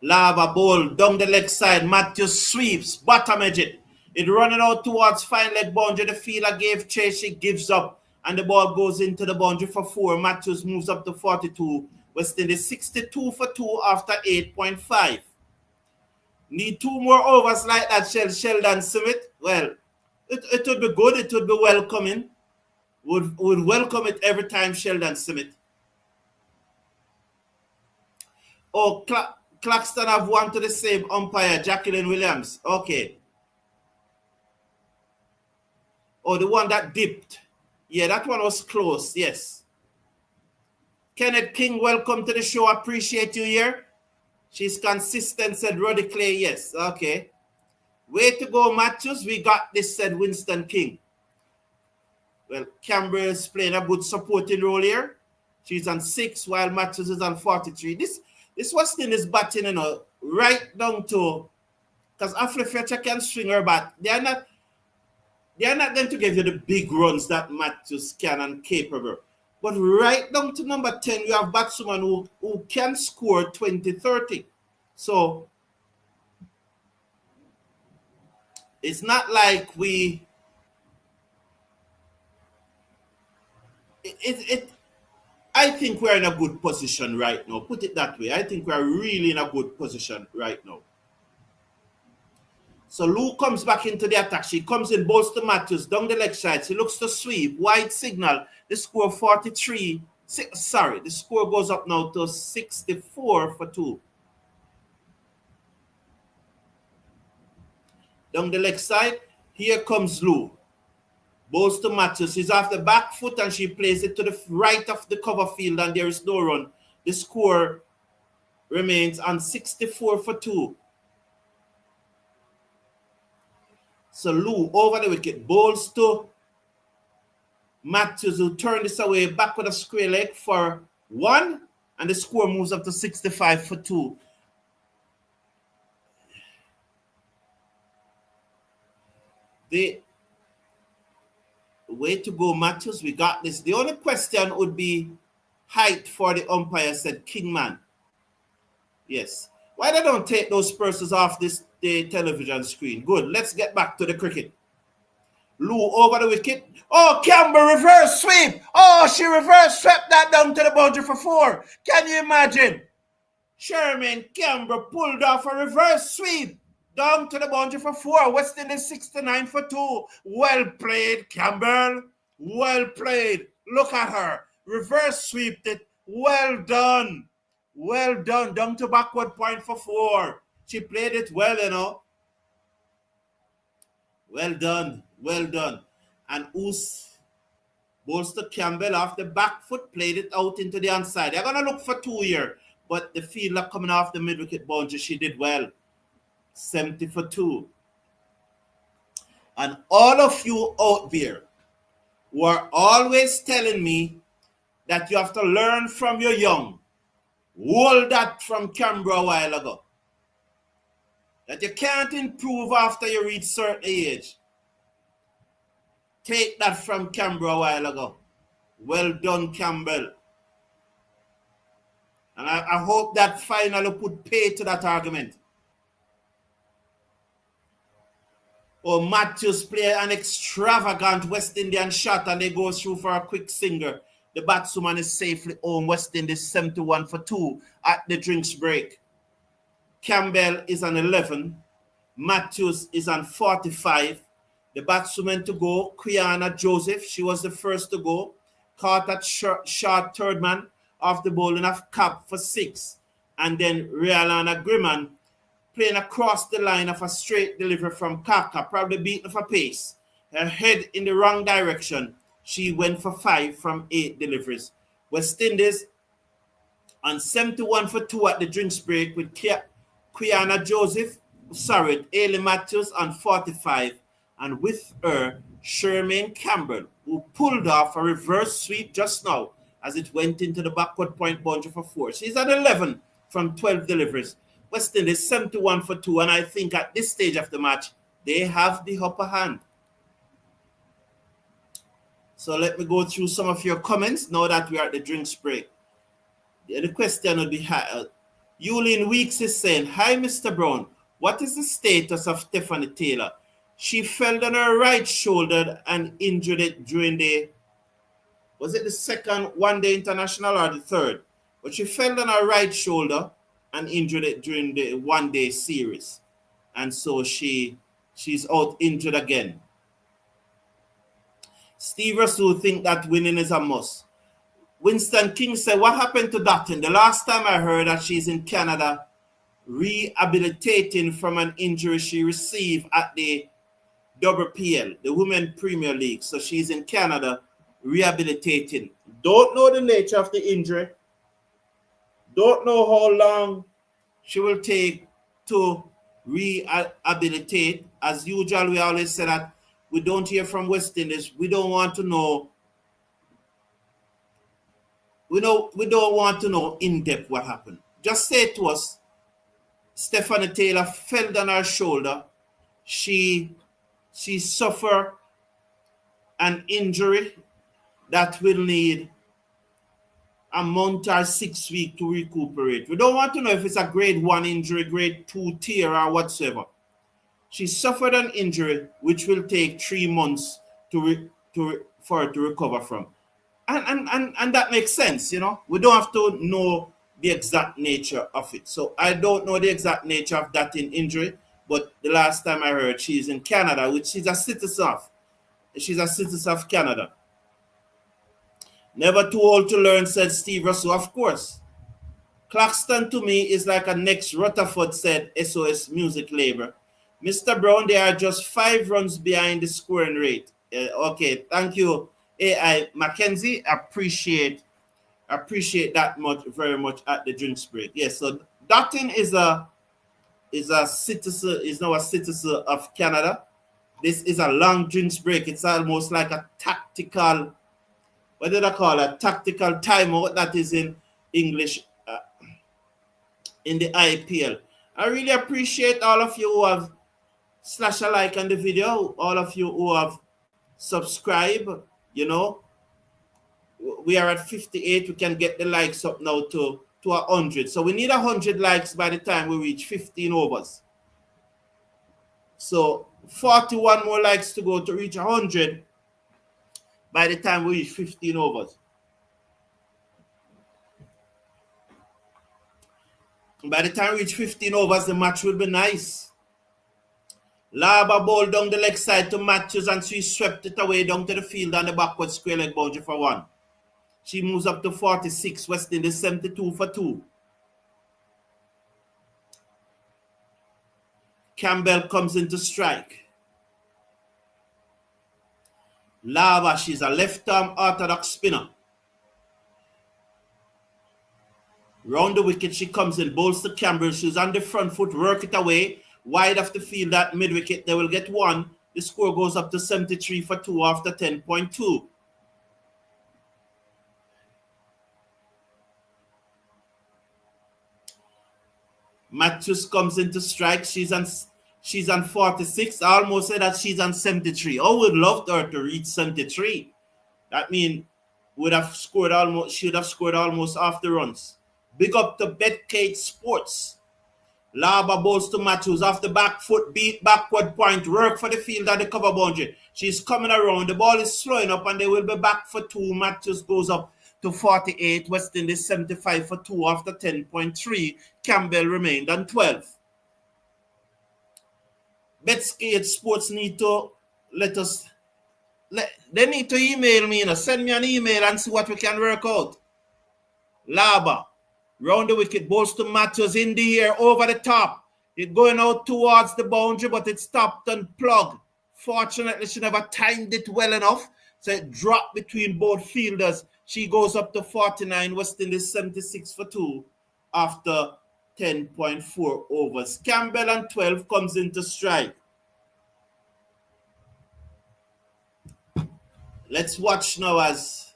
Lava Bowl down the leg side. Matthews sweeps, bottom edge it. It running out towards fine leg boundary. The fielder gave chase. She gives up. And the ball goes into the boundary for 4. Matthews moves up to 42. West Indies 62 for 2 after 8.5. Need 2 more overs like that, Sheldon Smith. Well, it would be good. It would be welcoming. Would welcome it every time, Sheldon Smith. Oh, Claxton have one to the same umpire, Jacqueline Williams. Okay. Oh, the one that dipped. Yeah, that one was close. Yes. Kenneth King, welcome to the show. Appreciate you here. She's consistent, said Roddy Clay. Yes. Okay. Way to go, Matthews. We got this, said Winston King. Well, Campbell is playing a good supporting role here. She's on 6 while Matthews is on 43. This West Indies batting, you know, right down to, because Afle Fletcher can swing her bat. They are not going to give you the big runs that Matthews can and capable. But right down to number 10, you have batsmen who can score 20-30. So it's not like I think we're in a good position right now. Put it that way. I think we're really in a good position right now. So Lou comes back into the attack. She comes in, bowls to Matthews, down the leg side. She looks to sweep. Wide signal. The score 43. The score goes up now to 64 for 2. Down the leg side. Here comes Lou. Bowls to Matthews. She's off the back foot and she plays it to the right of the cover field and there is no run. The score remains on 64 for 2. So Lou over the wicket. Bowls to Matthews, who turned this away back with a square leg for 1. And the score moves up to 65 for 2. The way to go, Matthews. We got this. The only question would be height for the umpire, said Kingman. Yes. Why they don't take those persons off the television screen? Good. Let's get back to the cricket. Lou over the wicket. Oh, Campbell reverse sweep. Oh, she reverse swept that down to the boundary for 4. Can you imagine? Sherman Campbell pulled off a reverse sweep down to the boundary for 4. West Indies 69 for 2. Well played, Campbell. Well played. Look at her. Reverse sweeped it. Well done. Well done. Down to backward point for 4. She played it well, you know. Well done. Well done. And Oos bowls to Campbell off the back foot, played it out into the onside. They're going to look for 2 here. But the fielder coming off the mid-wicket boundary, she did well. 70 for 2. And all of you out there who are always telling me that you have to learn from your young. Hold that from Canberra a while ago. That you can't improve after you reach certain age. Take that from Canberra a while ago. Well done, Campbell. And I hope that finally put pay to that argument. Oh, Matthews play an extravagant West Indian shot and they go through for a quick singer. The batswoman is safely home. West Indies 71 for 2 at the drinks break. Campbell is on 11. Matthews is on 45. The batswoman to go, Quiana Joseph. She was the first to go. Caught at short third man off the bowling of Cap for 6. And then Rialana Grimond playing across the line of a straight delivery from Kaka, probably beaten for pace. Her head in the wrong direction. She went for 5 from 8 deliveries. West Indies on 71 for 2 at the drinks break with Quiana Joseph, Ailey Matthews on 45. And with her, Sherman Campbell, who pulled off a reverse sweep just now as it went into the backward point boundary for 4. She's at 11 from 12 deliveries. West Indies 71 for 2, and I think at this stage of the match, they have the upper hand. So let me go through some of your comments now that we are at the drinks break. The question will be, Yulin Weeks is saying, hi, Mr. Brown. What is the status of Stephanie Taylor? She fell on her right shoulder and injured it during was it the second one-day international or the third? But she fell on her right shoulder and injured it during the one-day series. And so she's out injured again. Steve Russell think that winning is a must. Winston King said, what happened to Dottin? The last time I heard that she's in Canada rehabilitating from an injury she received at the WPL, the Women Premier League. So she's in Canada rehabilitating. Don't know the nature of the injury. Don't know how long she will take to rehabilitate. As usual, we always say that we don't hear from West Indies. We don't want to know. We don't want to know in depth what happened. Just say to us, Stephanie Taylor fell on her shoulder. She suffered an injury that will need a month or 6 weeks to recuperate. We don't want to know if it's a grade 1 injury, grade 2 tear or whatsoever. She suffered an injury which will take 3 months for her to recover from. And that makes sense, you know. We don't have to know the exact nature of it. So I don't know the exact nature of that injury, but the last time I heard she's in Canada, which she's a citizen of. She's a citizen of Canada. Never too old to learn, said Steve Russell. Of course. Claxton to me is like a next Rutherford, said SOS Music Labor. Mr. Brown, they are just 5 runs behind the scoring rate. Okay, thank you, AI Mackenzie. Appreciate that much, very much at the drinks break. Yes, so Dottin is now a citizen of Canada. This is a long drinks break. It's almost like a tactical, what did I call it? Tactical timeout that is in English in the IPL. I really appreciate all of you who have slashed a like on the video, all of you who have subscribed. You know, we are at 58. We can get the likes up now to 100. So we need 100 likes by the time we reach 15 overs. So 41 more likes to go to reach 100 by the time we reach 15 overs. By the time we reach 15 overs, the match will be nice. Laba bowled down the leg side to Matthews and she swept it away down to the field on the backward square leg boundary for 1. She moves up to 46. West Indies 72 for 2. Campbell comes into strike. Lava, she's a left-arm orthodox spinner. Round the wicket she comes in, bowls to Campbell. She's on the front foot, work it away. Wide of the field at mid-wicket, they will get 1. The score goes up to 73 for 2 after 10.2. Matthews comes into strike. She's on 46. I almost said that she's on 73. I would love her to reach 73. That means she would have scored almost half the runs. Big up to Betcade Sports. Laba bowls to Matthews off the back foot, beat backward point, work for the field at the cover boundary. She's coming around. The ball is slowing up and they will be back for 2. Matthews goes up to 48. West Indies 75 for 2 after 10.3. Campbell remained on 12. Betcade Sports need to they need to email me, send me an email and see what we can work out. Laba, round the wicket, bowls to Matthews in the air, over the top. It's going out towards the boundary, but it stopped and plugged. Fortunately, she never timed it well enough, so it dropped between both fielders. She goes up to 49. West Indies 76 for 2 after 10.4 overs. Campbell on 12 comes into strike. Let's watch now as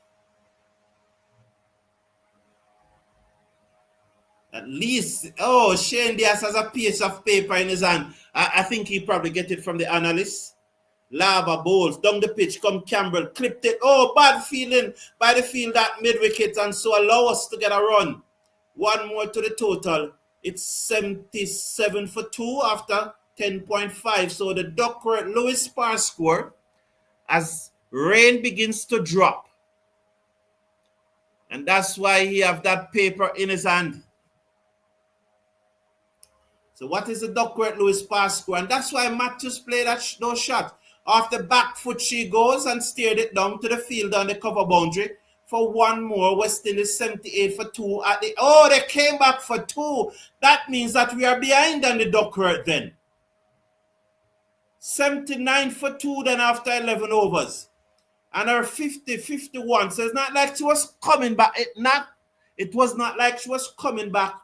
at least, Shane Diaz has a piece of paper in his hand. I think he probably get it from the analyst. Lava bowls down the pitch, come Campbell, clipped it. Oh, bad feeling by the field at mid-wicket, and so allow us to get a run. 1 more to the total. It's 77 for 2 after 10.5. So the Duckworth-Lewis par score as rain begins to drop. And that's why he have that paper in his hand. So what is the Duckworth-Lewis par score? And that's why Matthews played those shots. Off the back foot she goes and steered it down to the field on the cover boundary for 1 more. West Indies 78 for 2 at the... Oh, they came back for 2. That means that we are behind on the Duckworth then. 79 for 2 then after 11 overs. And her 50-51. So it's not like she was coming back. It was not like she was coming back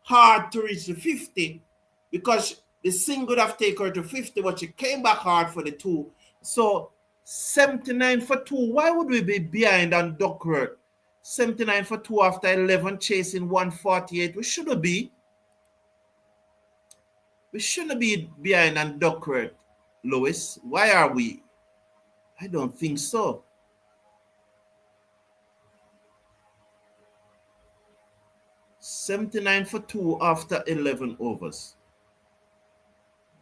hard to reach the 50, because the single would have taken her to 50, but she came back hard for the 2. So 79 for 2. Why would we be behind on Duckworth? 79 for 2 after 11, chasing 148. We shouldn't be. We shouldn't be behind on Duckworth, Lewis. Why are we? I don't think so. $79 for 2 after 11 overs.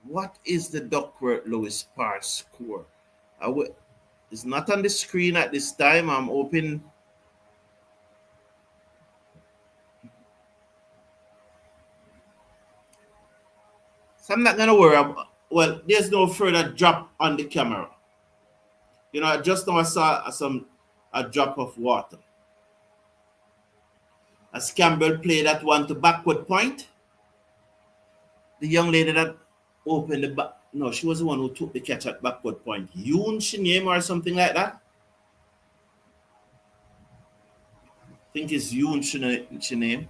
What is the Duckworth-Lewis par score? It's not on the screen at this time. I'm open. So I'm not going to worry about, well, there's no further drop on the camera. You know, just now I saw a drop of water. As Campbell played that one to backward point, the young lady that opened No, she was the one who took the catch at backward point. Yoon, she name or something like that. I think it's Yoon, she name.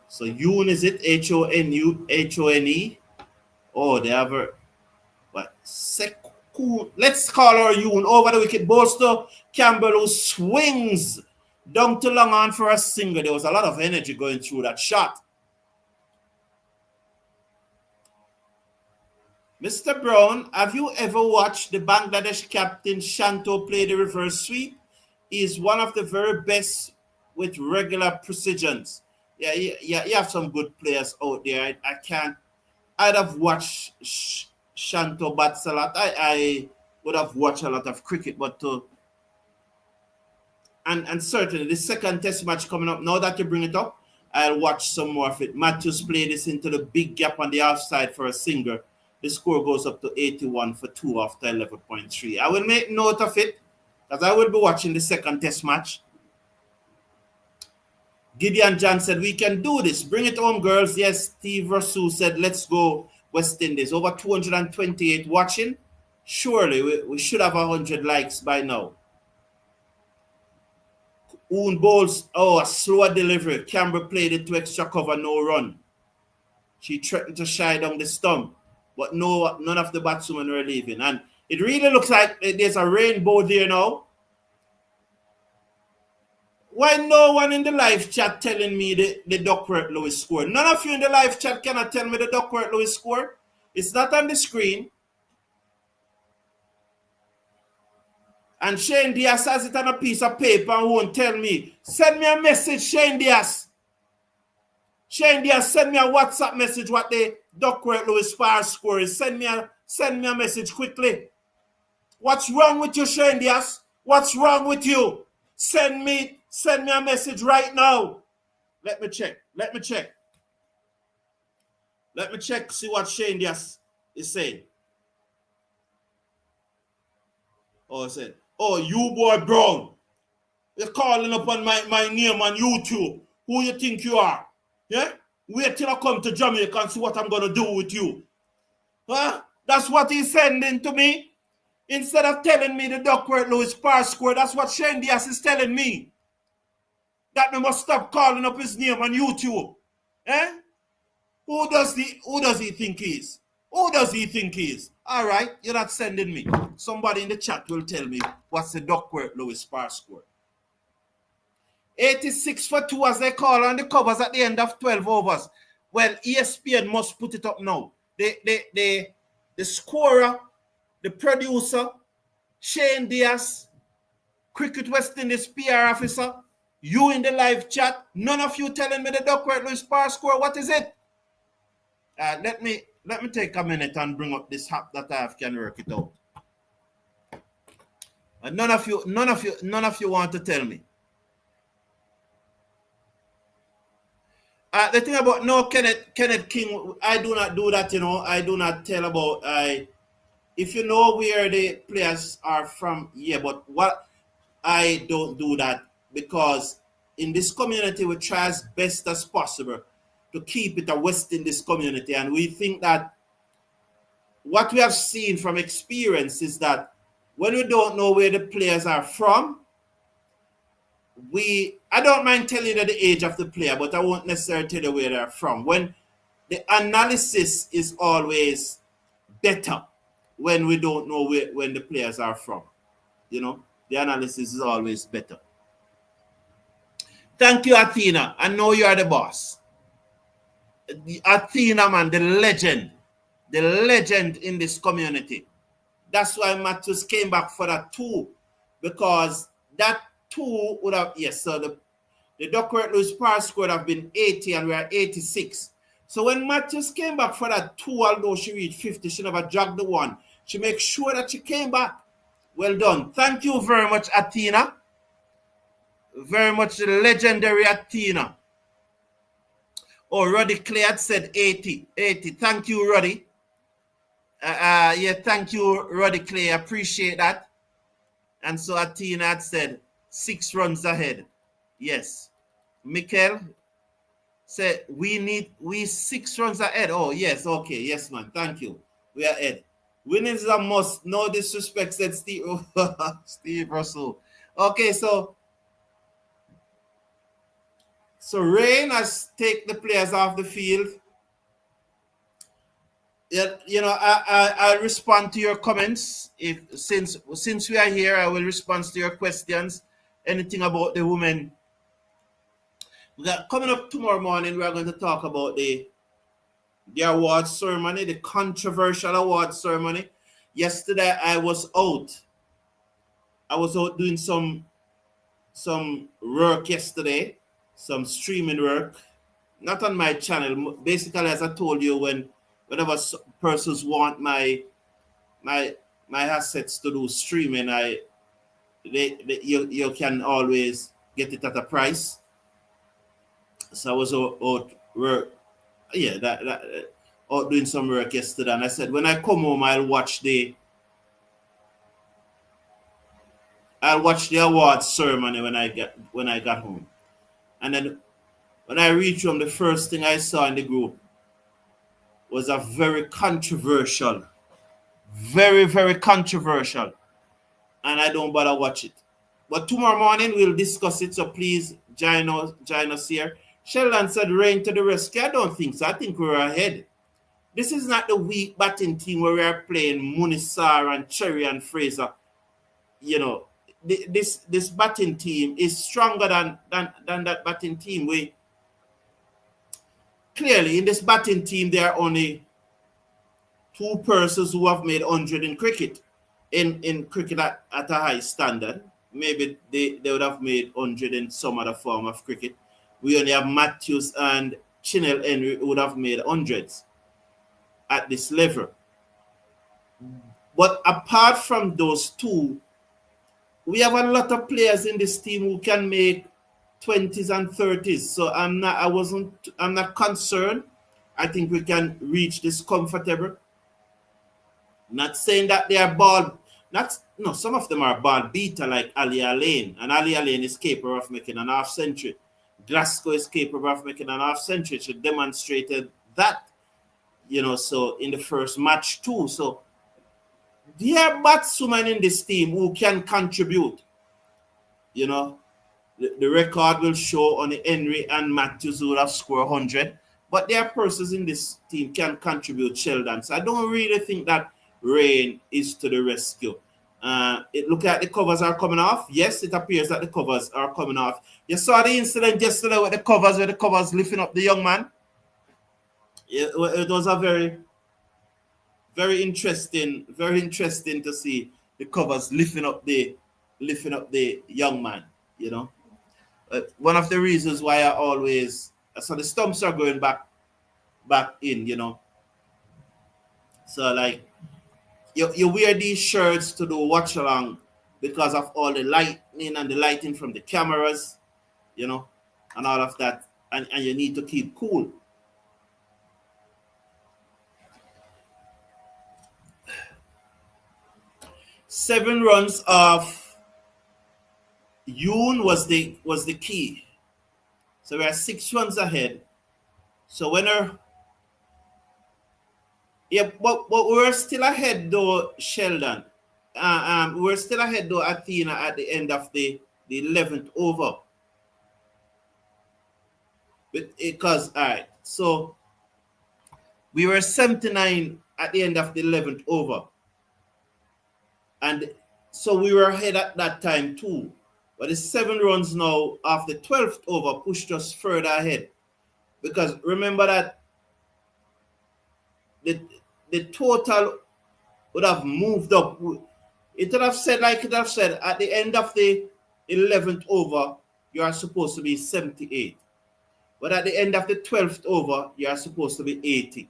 So Yoon, is it Hone? Oh, they have her. But let's call her Yoon. Over the wicket, Bolster Campbell, who swings down to long on for a single. There was a lot of energy going through that shot. Mr. Brown, have you ever watched the Bangladesh captain Shanto play the reverse sweep? He is one of the very best with regular precisions. Yeah, you have some good players out there. I'd have watched Shanto bats a lot. I would have watched a lot of cricket, but and certainly the second test match coming up, now that you bring it up, I'll watch some more of it. Matthews played this into the big gap on the outside for a single. The score goes up to 81 for 2 after 11.3. I will make note of it because I will be watching the second test match. Gideon John said, we can do this. Bring it home, girls. Yes, Steve Russell said, let's go West Indies. Over 228 watching. Surely we should have 100 likes by now. Oon bowls, a slower delivery. Campbell played it to extra cover, no run. She threatened to shy down the stump, but none of the batsmen were leaving. And it really looks like there's a rainbow there now. Why no one in the live chat telling me the Duckworth Lewis score? None of you in the live chat cannot tell me the Duckworth Lewis score. It's not on the screen. And Shane Diaz has it on a piece of paper and won't tell me. Send me a message, Shane Diaz. Shane Diaz, send me a WhatsApp message what the Duckworth Lewis Spar score is. Send me a message quickly. What's wrong with you, Shane Diaz? What's wrong with you? Send me a message right now. Let me check, see what Shane Diaz is saying. Oh, I said, you boy Brown. You're calling up on my name on YouTube. Who you think you are? Yeah? Wait till I come to Jamaica and see what I'm going to do with you. Huh? That's what he's sending to me. Instead of telling me the Duckworth Lewis Spar score, that's what Shane Diaz is telling me. That we must stop calling up his name on YouTube. Eh? Who does he think he is? Who does he think he is? All right, you're not sending me. Somebody in the chat will tell me what's the Duckworth Lewis Spar score. 86 for 2 as they call on the covers at the end of 12 overs. Well, ESPN must put it up now. The scorer, the producer, Shane Diaz, Cricket West Indies PR officer, you in the live chat, none of you telling me the Duckworth Lewis Spar score. What is it? Let me take a minute and bring up this app that I have can work it out. None of you want to tell me. The thing about Kenneth King, I do not do that, I do not tell about if you know where the players are from, yeah, but what I don't do that because in this community we try as best as possible to keep it a West Indies community, and we think that what we have seen from experience is that when we don't know where the players are from, I don't mind telling you the age of the player, but I won't necessarily tell you where they're from. When the analysis is always better when we don't know when the players are from. The analysis is always better. Thank you, Athena. I know you are the boss. Athena, man, the legend in this community. That's why Matthews came back for that 2, because that 2 would have, yes, so the Duckworth Lewis Spar score would have been 80 and we are 86. So when Matthews came back for that 2, although she reached 50, she never dragged the 1. She makes sure that she came back. Well done. Thank you very much, Athena. Very much the legendary Athena. Oh, Roddy Clay had said 80. Thank you, Roddy. Yeah, thank you, Roddy Clay. I appreciate that. And so Athena had said 6 runs ahead. Yes. Mikel, Say we 6 runs ahead. Oh yes, okay, yes, man. Thank you. We are ahead. Winning is a must. No disrespect, said Steve. Steve Russell. Okay, so Rain has take the players off the field. Yeah, I'll respond to your comments. If since we are here, I will respond to your questions. Anything about the women. We got coming up tomorrow morning. We are going to talk about the award ceremony, the controversial award ceremony. Yesterday, I was out. I was out doing some work yesterday, some streaming work, not on my channel. Basically, as I told you, whenever persons want my assets to do streaming, you can always get it at a price. So I was out work, yeah, out doing some work yesterday, and I said when I come home, I'll watch the awards ceremony when I got home, and then when I reached home, the first thing I saw in the group was a very controversial, very controversial, and I don't bother watch it. But tomorrow morning we'll discuss it, so please join us here. Sheldon said, "Rain to the rescue." I don't think so. I think we're ahead. This is not the weak batting team where we are playing Munisar and Cherry and Fraser. You know, this batting team is stronger than that batting team. We clearly in this batting team there are only 2 persons who have made 100 in cricket. In cricket at a high standard, maybe they would have made 100 in some other form of cricket. We only have Matthews and Chinell Henry who would have made hundreds at this level. But apart from those 2, we have a lot of players in this team who can make 20s and 30s. So I'm not concerned. I think we can reach this comfortable. Not saying that they are some of them are ball beater like Ali Alain, and Ali Alain is capable of making an half century. Glasgow is capable of making an half century. She demonstrated that, so in the first match too. So there are batsmen in this team who can contribute. The record will show on the Henry and Matthews who will have scored 100, but there are persons in this team can contribute, Sheldon. So I don't really think that Rain is to the rescue. Look at the covers are coming off. Yes, it appears that the covers are coming off. You saw the incident yesterday with the covers lifting up the young man. It was a very, very interesting to see the covers lifting up the young man. One of the reasons why so the stumps are going back in. So like you wear these shirts to do watch along because of all the lighting from the cameras, and all of that, and you need to keep cool. Seven runs of Yoon was the key. So we are 6 runs ahead. So but we're still ahead though, Sheldon. We're still ahead though, Athena, at the end of the 11th over. Because all right, so we were 79 at the end of the 11th over, and so we were ahead at that time too. But the 7 runs now of the 12th over pushed us further ahead, because remember that the total would have moved up. It would have said at the end of the 11th over, you are supposed to be 78. But at the end of the 12th over, you are supposed to be 80.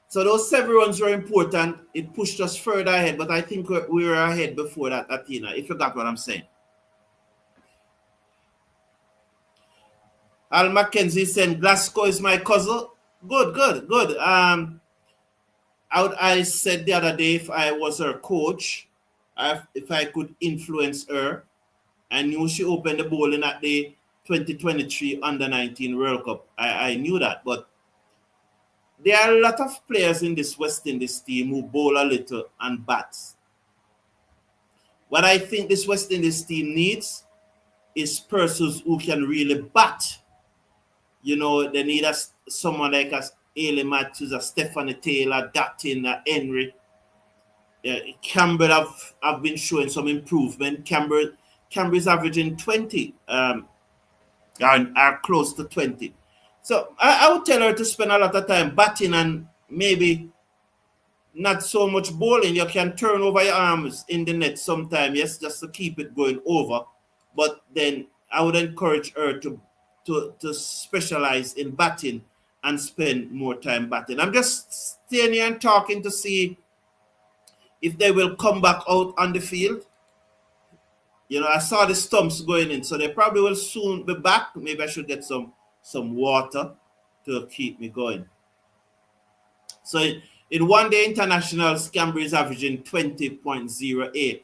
So those 7 runs were important. It pushed us further ahead, but I think we were ahead before that, Athena, if you got what I'm saying. Al Mackenzie said, Glasgow is my cousin. Good. I said the other day, if I was her coach, if I could influence her, I knew she opened the bowling at the 2023 Under-19 World Cup. I knew that, but there are a lot of players in this West Indies team who bowl a little and bats. What I think this West Indies team needs is persons who can really bat. You know, they need someone like a Ailey Matthews, a Stephanie Taylor, Datin, a Henry. Campbell have been showing some improvement. Campbell is averaging 20, are close to 20. So I would tell her to spend a lot of time batting and maybe not so much bowling. You can turn over your arms in the net sometime, yes, just to keep it going over. But then I would encourage her to specialize in batting and spend more time batting. I'm just staying here and talking to see if they will come back out on the field. You know, I saw the stumps going in, so they probably will soon be back. Maybe I should get some water to keep me going. So in one-day internationals, Campbell is averaging 20.08.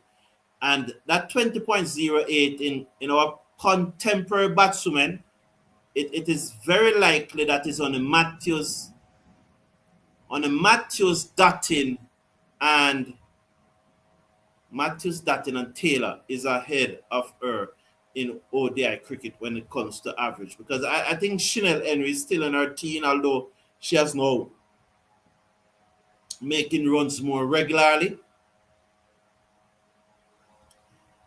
And that 20.08 in our contemporary batswomen, it is very likely that is on a Matthews, Dutton, and Taylor is ahead of her in ODI cricket when it comes to average. Because I think Chanel Henry is still in her teen, although she has no making runs more regularly.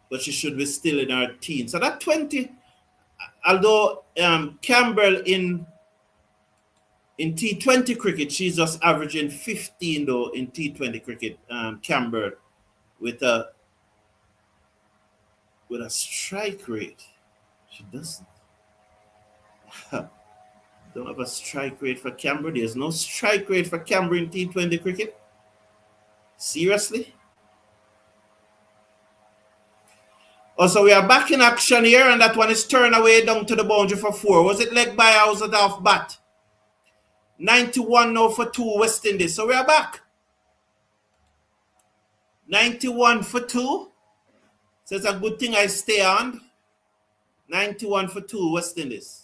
But she should be still in her teen. So that 20, although Campbell in T20 cricket, she's just averaging 15 though in T20 cricket. Campbell with a strike rate. She doesn't. Don't have a strike rate for Campbell. There's no strike rate for Campbell in T20 cricket. Seriously? Also, we are back in action here, and that one is turned away down to the boundary for 4. Was it leg by or was it off bat? 91 now for 2 West Indies. So we are back. 91 for 2. So it's a good thing I stay on. 91 for 2 West Indies.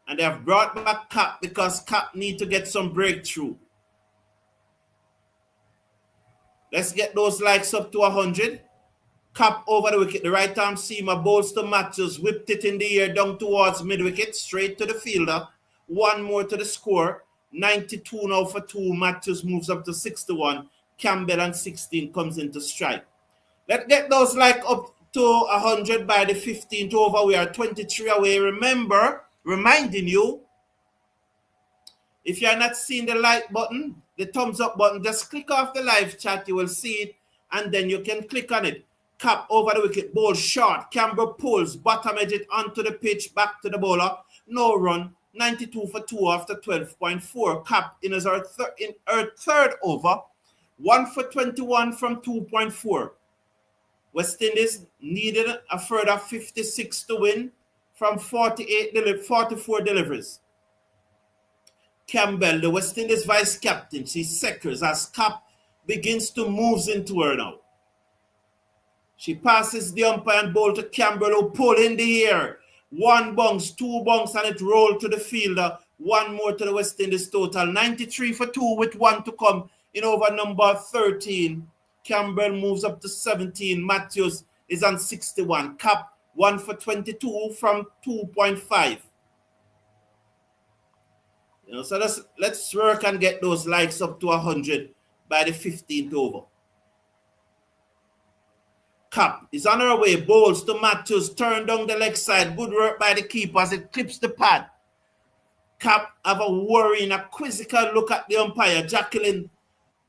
And they have brought back Cap because Cap need to get some breakthrough. Let's get those likes up to 100. Cap over the wicket. The right arm seamer bowls to Matthews. Whipped it in the air down towards mid-wicket. Straight to the fielder. One more to the score. 92 now for 2. Matthews moves up to 61. Campbell and 16 comes into strike. Let's get those likes up to 100 by the 15th over. We are 23 away. Remember, reminding you, if you are not seeing the like button, the thumbs up button, just click off the live chat. You will see it, and then you can click on it. Cap over the wicket, ball short. Campbell pulls, bottom edge it onto the pitch, back to the bowler. No run. 92 for 2 after 12.4. Cap in her third over. 1 for 21 from 2.4. West Indies needed a further 56 to win from 44 deliveries. Campbell, the West Indies vice captain, she secures as Cap begins to move into her now. She passes the umpire and ball to Campbell, who pull in the air. 1 bounce, 2 bounce, and it rolled to the fielder. 1 more to the West Indies total. 93 for 2 with 1 to come in over number 13. Campbell moves up to 17. Matthews is on 61. Cap 1 for 22 from 2.5. You know, so let's work and get those likes up to 100 by the 15th over. Cap is on her way. Bowls to Matthews. Turn down the leg side. Good work by the keeper as it clips the pad. Cap have a worrying, a quizzical look at the umpire, Jacqueline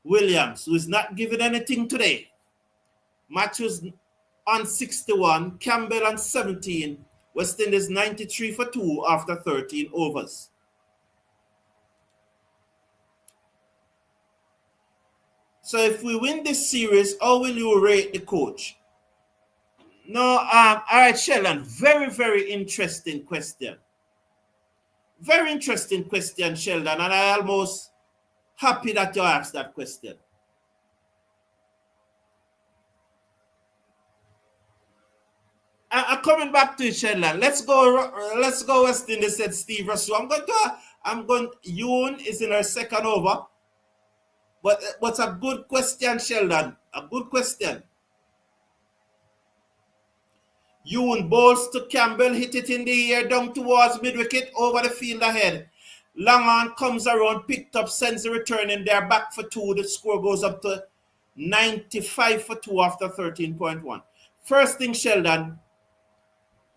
Williams, who is not giving anything today. Matthews on 61. Campbell on 17. West Indies 93 for 2 after 13 overs. So if we win this series, how will you rate the coach? No, all right, Sheldon, very, very interesting question. Very interesting question, Sheldon, and I'm almost happy that you asked that question. I'm coming back to it, Sheldon. Let's go West Indies, said Steve Russell. I'm going, Yoon is in her second over. But what's a good question, Sheldon? A good question. Yoon bowls to Campbell, hit it in the air, down towards mid-wicket, over the field ahead. Long on comes around, picked up, sends the return in there, back for 2. The score goes up to 95 for 2 after 13.1. First thing, Sheldon,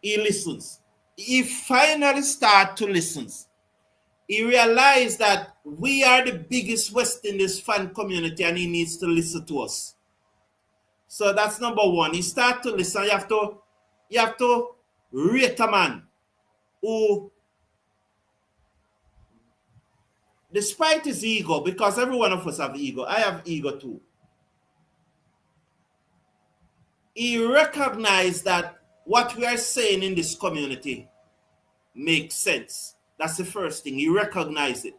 he listens. He finally starts to listen. He realized that we are the biggest West Indies fan community and he needs to listen to us. So that's number one. He starts to listen. You have to rate a man who, despite his ego, because every one of us have ego, I have ego too. He recognized that what we are saying in this community makes sense. That's the first thing. He recognized it.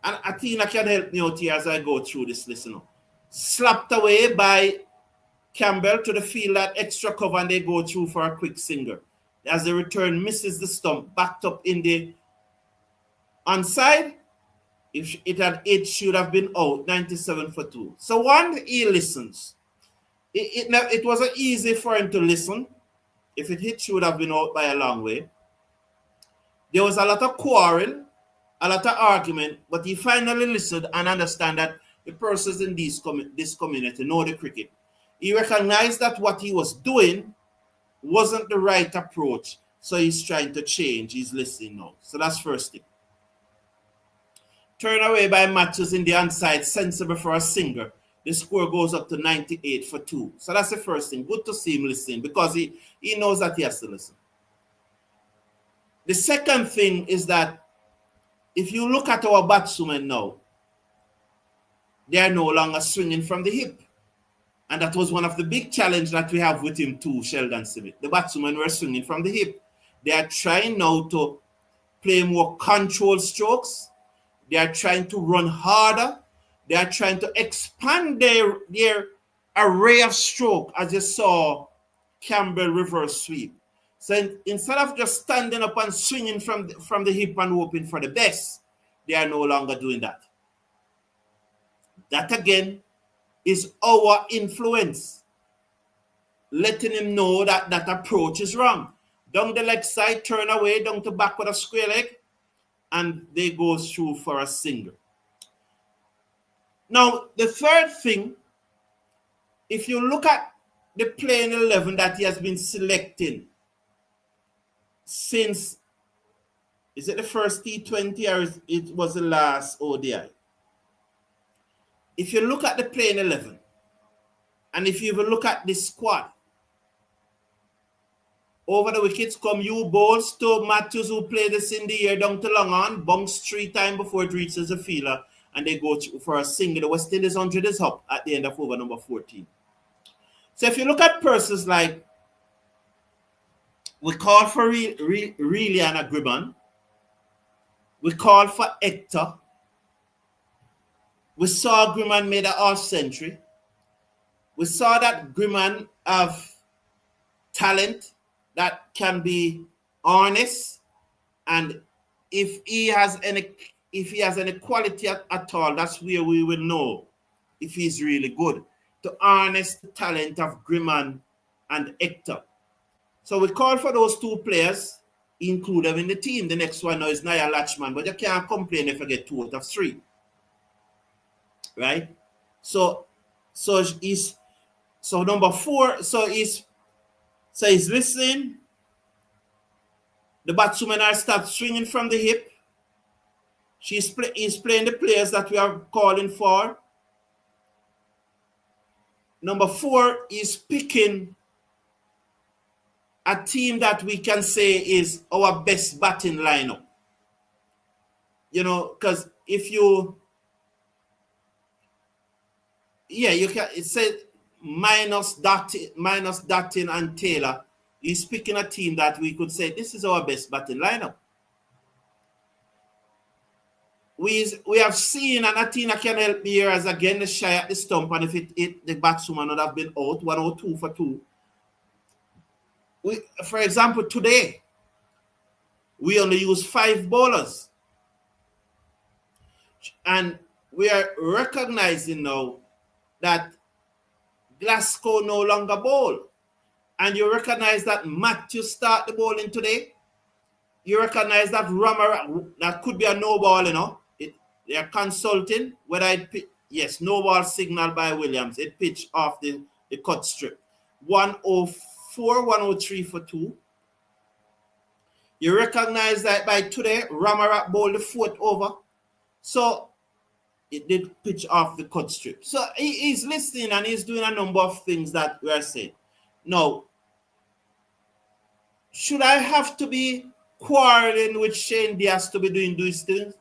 And Athena can help me out here as I go through this listener. Slapped away by Campbell to the field at extra cover and they go through for a quick single. As the return misses the stump, backed up in the onside. If it had hit, should have been out, 97 for 2. So one, he listens. It wasn't easy for him to listen. If it hit, should have been out by a long way. There was a lot of quarrel, a lot of argument, but he finally listened and understand that the persons in this community know the cricket. He recognized that what he was doing wasn't the right approach, so he's trying to change. He's listening now. So that's first thing. Turn away by Matthews in the onside, sensible for a single. The score goes up to 98 for 2. So that's the first thing. Good to see him listening because he knows that he has to listen. The second thing is that if you look at our batsmen now, they are no longer swinging from the hip. And that was one of the big challenges that we have with him too, Sheldon Smith. The batsmen were swinging from the hip. They are trying now to play more controlled strokes. They are trying to run harder. They are trying to expand their array of stroke, as you saw Campbell reverse sweep. So instead of just standing up and swinging from the hip and hoping for the best, they are no longer doing that. That again is our influence, letting him know that that approach is wrong. Down the leg side, turn away, down to back with a square leg, and they go through for a single. Now, the third thing, if you look at the playing 11 that he has been selecting since, is it the first T20 or it was the last ODI? If you look at the playing 11, and if you even look at the squad, over the wickets come you bowls to Matthews, who played this in the air down to long on, bunks 3 times before it reaches the fielder, and they go for a single. The West Indies 100 is up at the end of over number 14. So if you look at persons like, we called for really Anna Grimond, we called for Hector, we saw Grimond made a half century, we saw that Grimond have talent that can be honest, and if he has any quality at all, that's where we will know if he's really good. To harness the talent of Grimond and Hector. So we call for those 2 players, include them in the team. The next one now is Naya Latchman, but you can't complain if you get 2 out of 3. Right? So number 4, he's listening. The batswomen are start swinging from the hip. He's playing the players that we are calling for. Number 4 is picking a team that we can say is our best batting lineup. You know, because if you can, it says minus Dottin and Taylor. He's picking a team that we could say this is our best batting lineup. we have seen, and Athena can help me here, as again the shy at the stump, and if it hit, the batswoman would have been out, 102 for 2. For example, today, we only use 5 bowlers. And we are recognizing now that Glasgow no longer bowl. And you recognize that Matthew start the bowling today. You recognize that Ramara, that could be a no ball, you know. They are consulting whether it yes, no ball signal by Williams. It pitched off the cut strip. 104, 103 for 2. You recognize that by today, Ramara bowled the 4th over. So it did pitch off the cut strip. So he's listening and he's doing a number of things that we are saying. Now, should I have to be quarreling with Shane Diaz to be doing these things?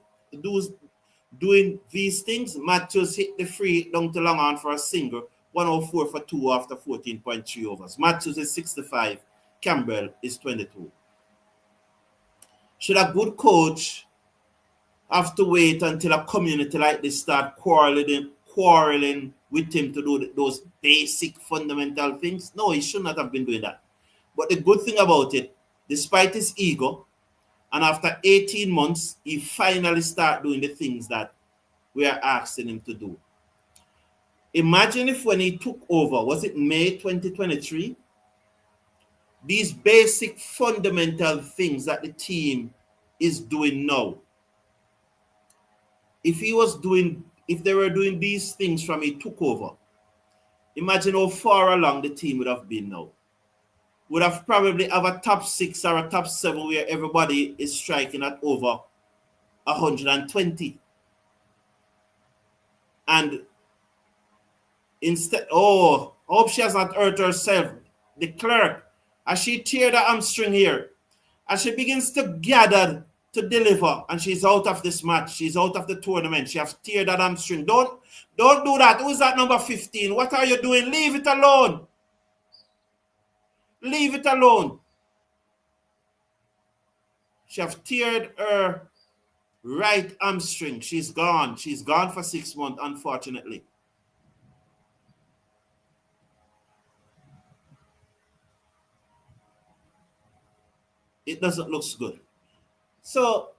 Doing these things? Matthews hit the free down to long on for a single. 104 for 2 after 14.3 overs. Matthews is 65. Campbell is 22. Should a good coach have to wait until a community like this start quarreling with him to do those basic fundamental things? No, he should not have been doing that. But the good thing about it, despite his ego, and after 18 months, he finally started doing the things that we are asking him to do. Imagine if when he took over, was it May 2023? These basic fundamental things that the team is doing now. If they were doing these things from he took over, imagine how far along the team would have been now. Would have probably have a top 6 or a top 7 where everybody is striking at over 120. And instead, I hope she has not hurt herself. The clerk, as she teared the hamstring here, as she begins to gather to deliver, and she's out of this match, she's out of the tournament, she has teared that hamstring. Don't do that. Who's that number 15? What are you doing? Leave it alone. Leave it alone. She have teared her right hamstring. She's gone. She's gone for 6 months, unfortunately. It doesn't look good. So,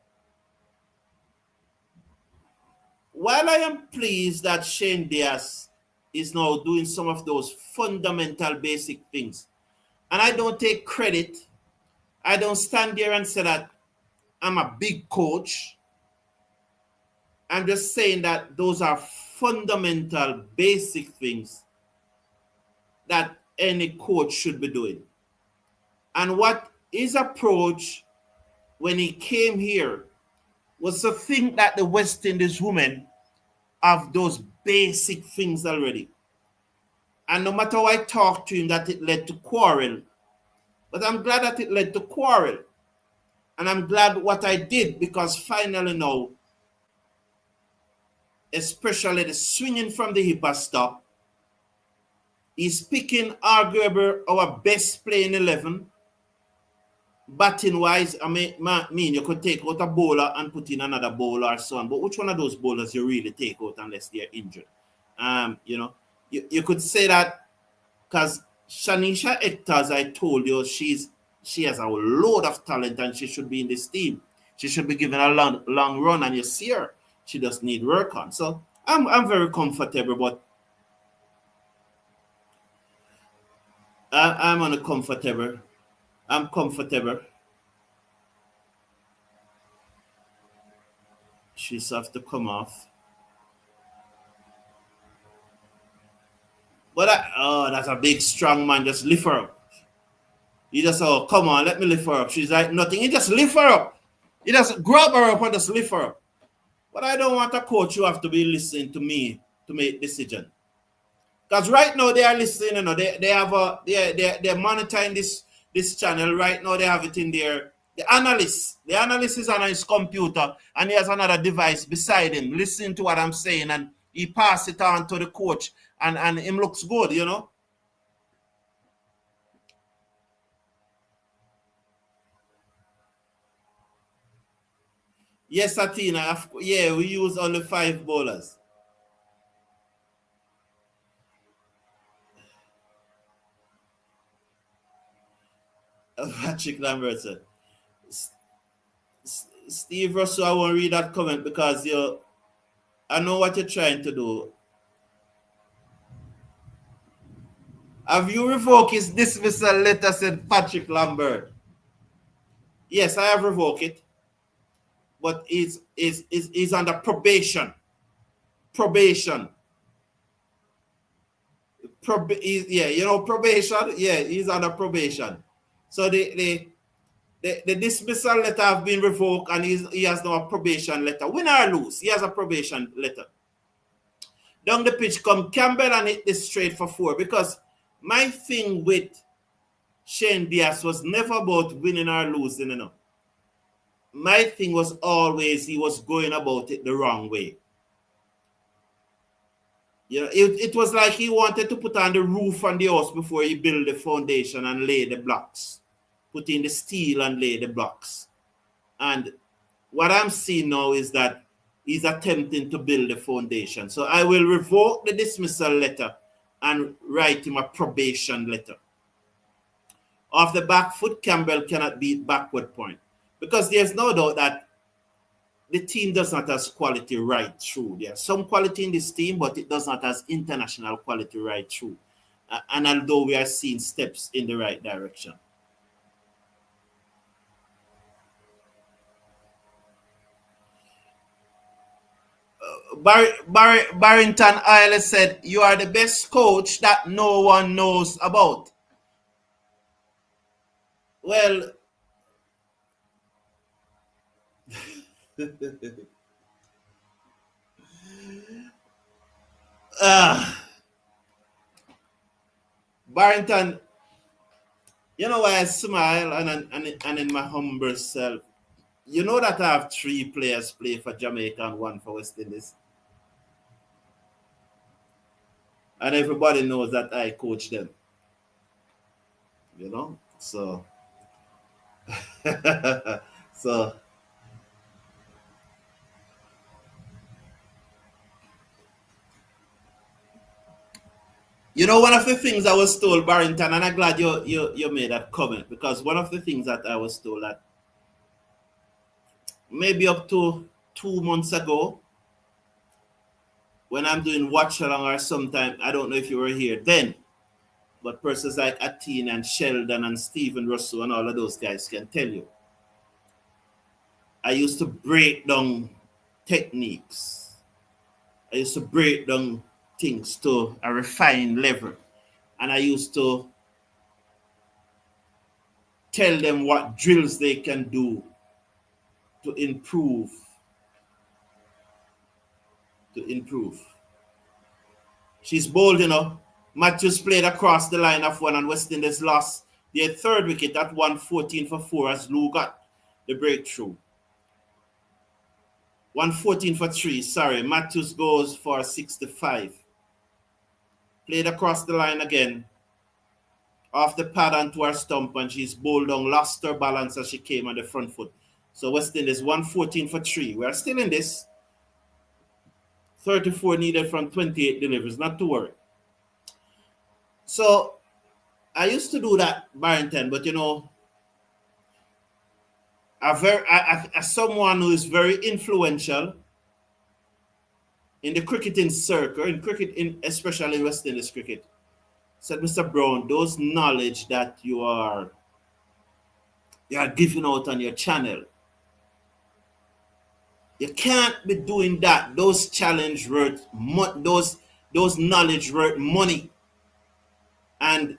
while I am pleased that Shane Diaz is now doing some of those fundamental basic things, and I don't take credit, I don't stand there and say that I'm a big coach. I'm just saying that those are fundamental basic things that any coach should be doing. And what his approach when he came here was to think that the West Indies women have those basic things already. And no matter how I talk to him, that it led to quarrel. But I'm glad that it led to quarrel. And I'm glad what I did, because finally now, especially the swinging from the hip has stopped. He's picking arguably our best playing 11. Batting wise, I mean, you could take out a bowler and put in another bowler or so on. But which one of those bowlers you really take out unless they're injured? You could say that because Shanisha Ekta, as I told you, she has a load of talent and she should be in this team. She should be given a long run, and you see her. She does need work on. So I'm very comfortable, but I'm uncomfortable. I'm comfortable. She's have to come off. But that's a big strong man. Just lift her up. You just come on, let me lift her up. She's like nothing. You just lift her up. You just grab her up and just lift her up. But I don't want a coach who have to be listening to me to make decision. Because right now they are listening, you know, they're monitoring this channel. Right now they have it in there. The analyst is on his computer and he has another device beside him, listening to what I'm saying, and he pass it on to the coach, and him looks good, you know. Yes, Athena. Yeah, we use only 5 bowlers. Patrick Lambert said. Steve Russell, I won't read that comment because I know what you're trying to do. Have you revoked his dismissal letter, said Patrick Lambert? Yes, I have revoked it. But he's under probation. Probation. Probation. Yeah, he's under probation. So the dismissal letter have been revoked, and he has now a probation letter. Win or lose, he has a probation letter. Down the pitch come Campbell and hit this straight for 4. Because my thing with Shane Diaz was never about winning or losing, My thing was always he was going about it the wrong way. It was like he wanted to put on the roof on the house before he build the foundation and lay the blocks. Put in the steel and lay the blocks. And what I'm seeing now is that he's attempting to build the foundation. So I will revoke the dismissal letter and write him a probation letter. Off the back foot, Campbell cannot beat backward point. Because there's no doubt that the team does not have quality right through. There's some quality in this team, but it does not have international quality right through. And although we are seeing steps in the right direction. Barrington Isle said, "You are the best coach that no one knows about." Well, Barrington, you know why I smile and in my humble self, you know that I have 3 players play for Jamaica and 1 for West Indies. And everybody knows that I coach them. So so one of the things I was told, Barrington, and I'm glad you made that comment, because one of the things that I was told that maybe up to 2 months ago, when I'm doing watch along or sometime, I don't know if you were here then, but persons like Athena and Sheldon and Stephen Russell and all of those guys can tell you, I used to break down techniques. I used to break down things to a refined level. And I used to tell them what drills they can do to improve. She's bold, Matthews played across the line of 1 and West Indies lost their 3rd wicket at 114 for 4 as Lou got the breakthrough. 114 for 3, sorry. Matthews goes for 65. Played across the line again. Off the pad onto her stump, and she's bowled down, lost her balance as she came on the front foot. So West Indies 114 for 3. We are still in this. 34 needed from 28 deliveries, not to worry. So I used to do that, Barrington, but as someone who is very influential in the cricketing circle, especially in West Indies cricket, said, Mr. Brown, those knowledge that you are giving out on your channel, you can't be doing that. Those challenge worth those knowledge worth money, and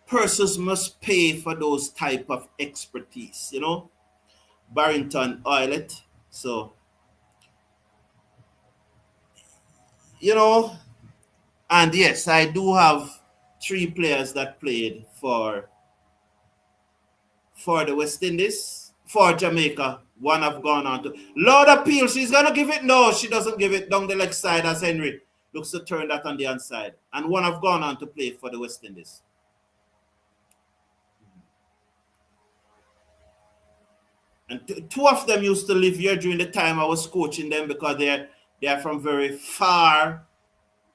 persons must pay for those type of expertise. Barrington Oilet. So and yes, I do have 3 players that played for the West Indies, for Jamaica. 1 have gone on to Lord Appeal. She's gonna give it. No, she doesn't give it down the leg side as Henry looks to turn that on the inside. And 1 have gone on to play for the West Indies. And two of them used to live here during the time I was coaching them, because they are from very far.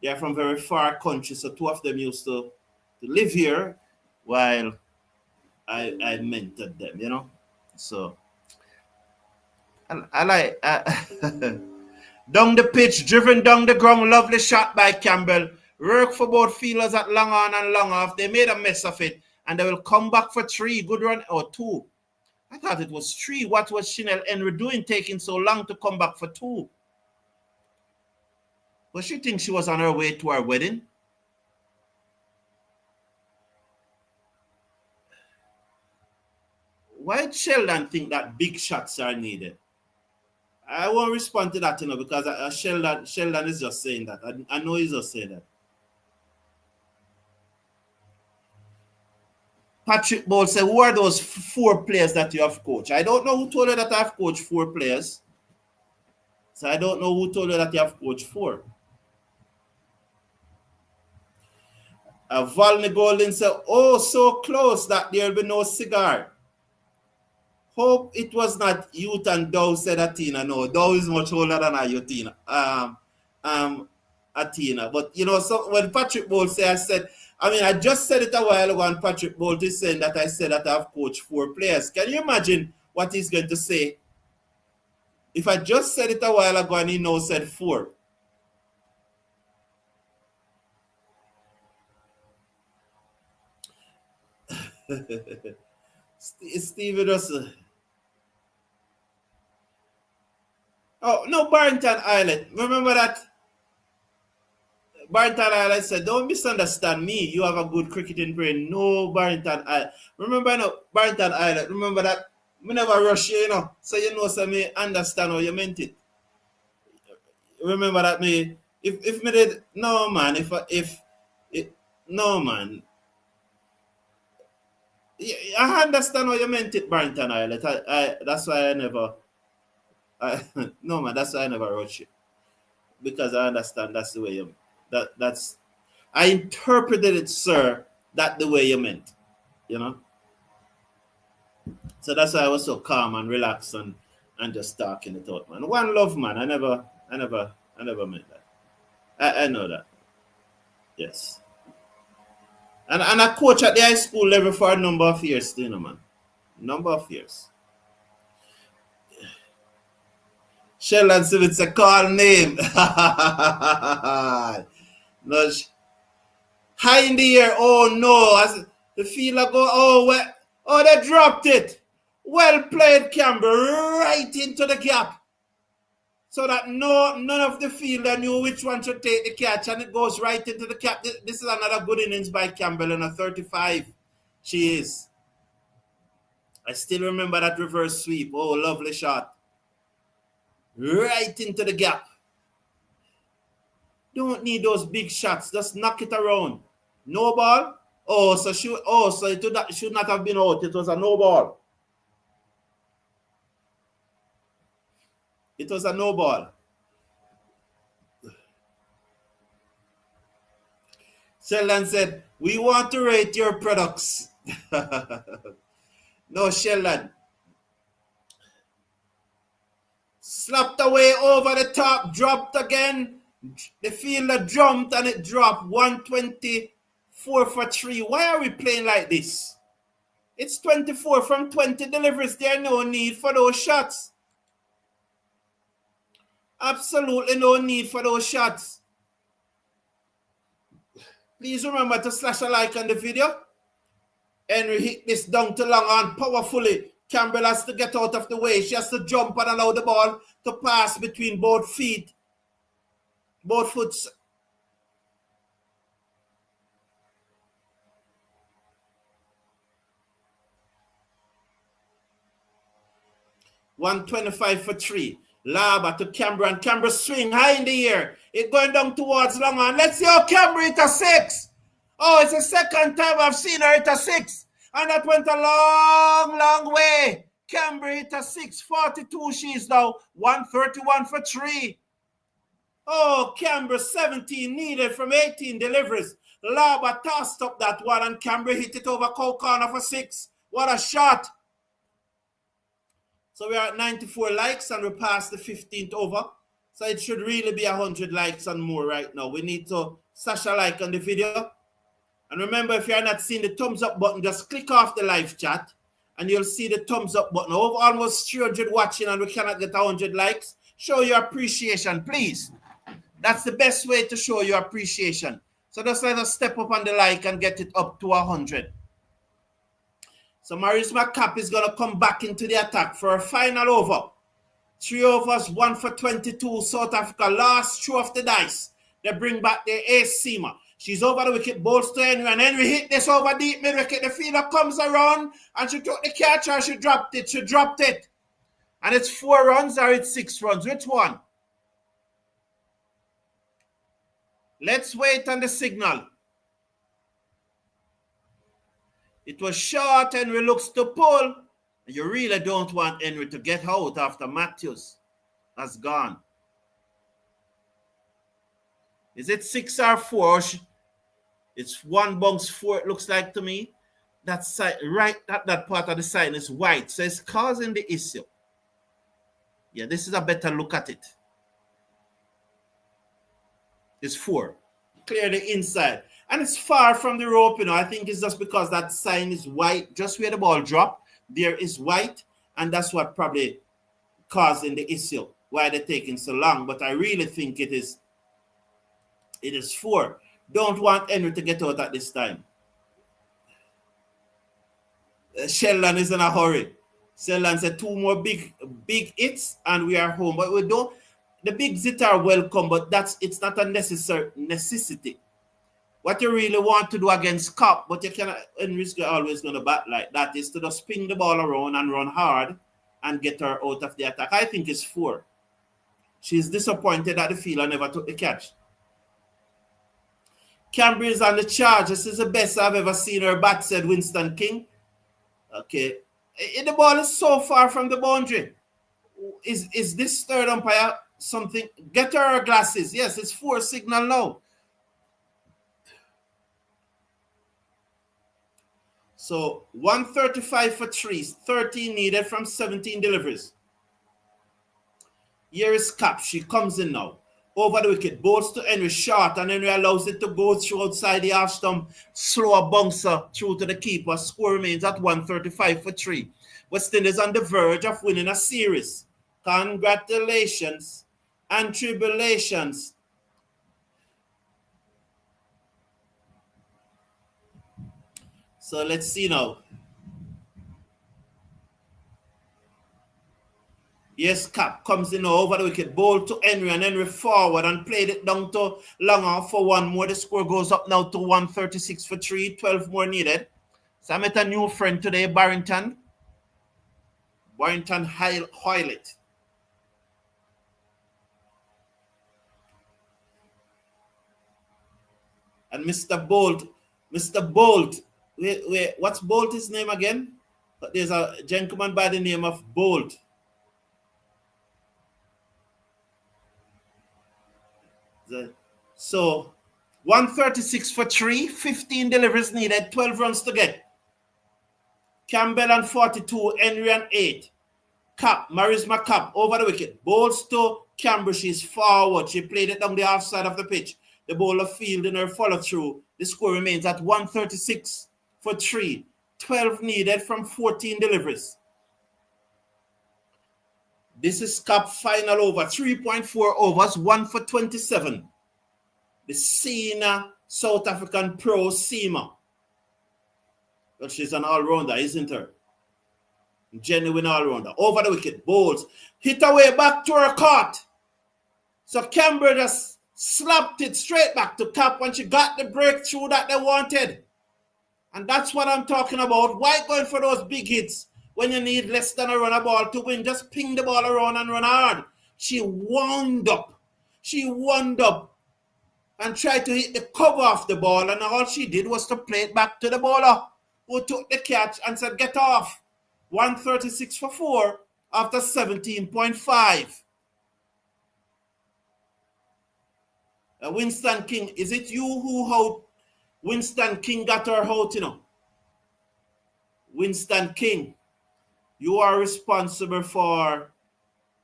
They are from very far countries. So two of them used to live here while I mentored them, you know. So I like down the pitch, driven down the ground, lovely shot by Campbell. Work for both fielders at long on and long off. They made a mess of it, and they will come back for 3. Good run, or 2. I thought it was 3. What was Chanel Henry doing, taking so long to come back for 2? Was she think she was on her way to her wedding? Why did Sheldon think that big shots are needed? I won't respond to that, you know, because Sheldon is just saying that. I know he's just saying that. Patrick Ball said, who are those 4 players that you have coached? I don't know who told you that I have coached 4 players. So I don't know who told you that you have coached 4. Valney Golden said, oh, so close that there will be no cigar. Hope it was not Youth and Dow, said Athena. No, Dow is much older than Athena. Athena. But, you know, so when Patrick Bolt said, I just said it a while ago, and Patrick Bolt is saying that I said that I've coached 4 players. Can you imagine what he's going to say if I just said it a while ago and he now said 4? Stevie Russell. Oh, no, Barrington Island. Remember that? Barrington Island said, don't misunderstand me. You have a good cricketing brain. No, Barrington Island. Remember, no, Barrington Island. Remember that? We never rush you, you know. So you know, so me understand how you meant it. Remember that me, if me did, no, man, no, man. I understand how you meant it, Barrington Island. That's why I never, no, man, that's why I never rush you. Because I understand that's the way you, that's, I interpreted it, sir, that the way you meant, you know. So that's why I was so calm and relaxed and just talking it out, man. One love, man. I never meant that. I know that. Yes. And I coach at the high school level for a number of years, you know, man. Number of years. Sheldon said it's a call name. No, high in the air. Oh no. As the fielder go, they dropped it. Well played, Campbell. Right into the gap. So that none of the fielder knew which one should take the catch, and it goes right into the cap. This is another good innings by Campbell, in a 35. She is. I still remember that reverse sweep. Oh, lovely shot. Right into the gap. Don't need those big shots. Just knock it around. No ball. So it should not have been out. It was a no ball. It was a no ball. Sheldon said, we want to rate your products. No, Sheldon. Slapped away over the top, dropped again. The fielder jumped and it dropped. 124 for 3. Why are we playing like this? It's 24 from 20 deliveries. There's no need for those shots. Absolutely no need for those shots. Please remember to slash a like on the video. Henry hit this down to long on powerfully. Campbell has to get out of the way. She has to jump and allow the ball to pass between both feet. Both foots. $125 for 3. Laba to Campbell, and Campbell swing high in the air. It going down towards long on. Let's see how Campbell hit a 6. Oh, it's the second time I've seen her hit a 6. And that went a long, long way. Campbell hit a 6. 42 she is now. 131 for 3. Oh, Campbell 17 needed from 18 deliveries. Laba tossed up that one, and Campbell hit it over cow corner for 6. What a shot. So we are at 94 likes and we're past the 15th over. So it should really be 100 likes and more right now. We need to smash a like on the video. And remember, if you're not seeing the thumbs up button, just click off the live chat and you'll see the thumbs up button. Over almost 300 watching and we cannot get 100 likes. Show your appreciation, please. That's the best way to show your appreciation. So just let us step up on the like and get it up to 100. So Marisma Cap is going to come back into the attack for a final over. 3 overs, 1 for 22. South Africa, last throw of the dice. They bring back the ace seamer. She's over the wicket, bowls to Henry, and Henry hit this over deep mid-wicket. The fielder comes around, and she took the catch, or she dropped it. She dropped it. And it's 4 runs, or it's 6 runs. Which one? Let's wait on the signal. It was short. Henry looks to pull. You really don't want Henry to get out after Matthews has gone. Is it 6 or 4? It's 1 bounce 4, it looks like to me. That side, right at that part of the sign is white. So it's causing the issue. Yeah, this is a better look at it. It's 4. Clear the inside. And it's far from the rope, you know. I think it's just because that sign is white. Just where the ball dropped, there is white. And that's what probably causing the issue. Why they're taking so long. But I really think it is 4. Don't want Henry to get out at this time. Sheldon is in a hurry. Sheldon said 2 more big hits and we are home. But we don't. The big hits are welcome, but it's not a necessity. What you really want to do against Cop, but you cannot. Henry's always going to bat like that, is to just ping the ball around and run hard and get her out of the attack. I think it's 4. She's disappointed that the fielder never took the catch. Campbell is on the charge. This is the best I've ever seen her bat, said Winston King. Okay. The ball is so far from the boundary. Is this third umpire something? Get her glasses. Yes, it's 4 signal now. So 135 for 3. 13 needed from 17 deliveries. Here is Cap. She comes in now. Over the wicket, bowls to Henry short, and Henry allows it to go through outside the half stump, slower bouncer through to the keeper. Score remains at 135 for 3. West Indies on the verge of winning a series. Congratulations and tribulations. So let's see now. Yes, Cap comes in over the wicket, bowl to Henry, and Henry forward and played it down to long off for 1 more. The score goes up now to 136 for 3, 12 more needed. So I met a new friend today, Barrington Hoylett. And Mr. Bolt, wait, what's Bolt's name again? There's a gentleman by the name of Bolt. So 136 for 3, 15 deliveries needed, 12 runs to get. Campbell on 42, Henry on 8. Cap, Marisma Cap over the wicket. Bowls to Campbell, she's forward. She played it down the half side of the pitch. The bowler fielding her follow through. The score remains at 136 for 3, 12 needed from 14 deliveries. This is Cap final over, 3.4 overs, 1 for 27. The senior South African pro seamer. But she's an all-rounder, isn't her? Genuine all-rounder. Over the wicket, bowls. Hit away back to her court. So Campbell just slapped it straight back to Cap when she got the breakthrough that they wanted. And that's what I'm talking about. Why going for those big hits when you need less than a run of ball to win? Just ping the ball around and run hard. She wound up. And tried to hit the cover of the ball, and all she did was to play it back to the bowler, who took the catch and said, get off. 136 for 4 after 17.5. Winston King, is it you who out? Winston King got her out, you know. Winston King. you are responsible for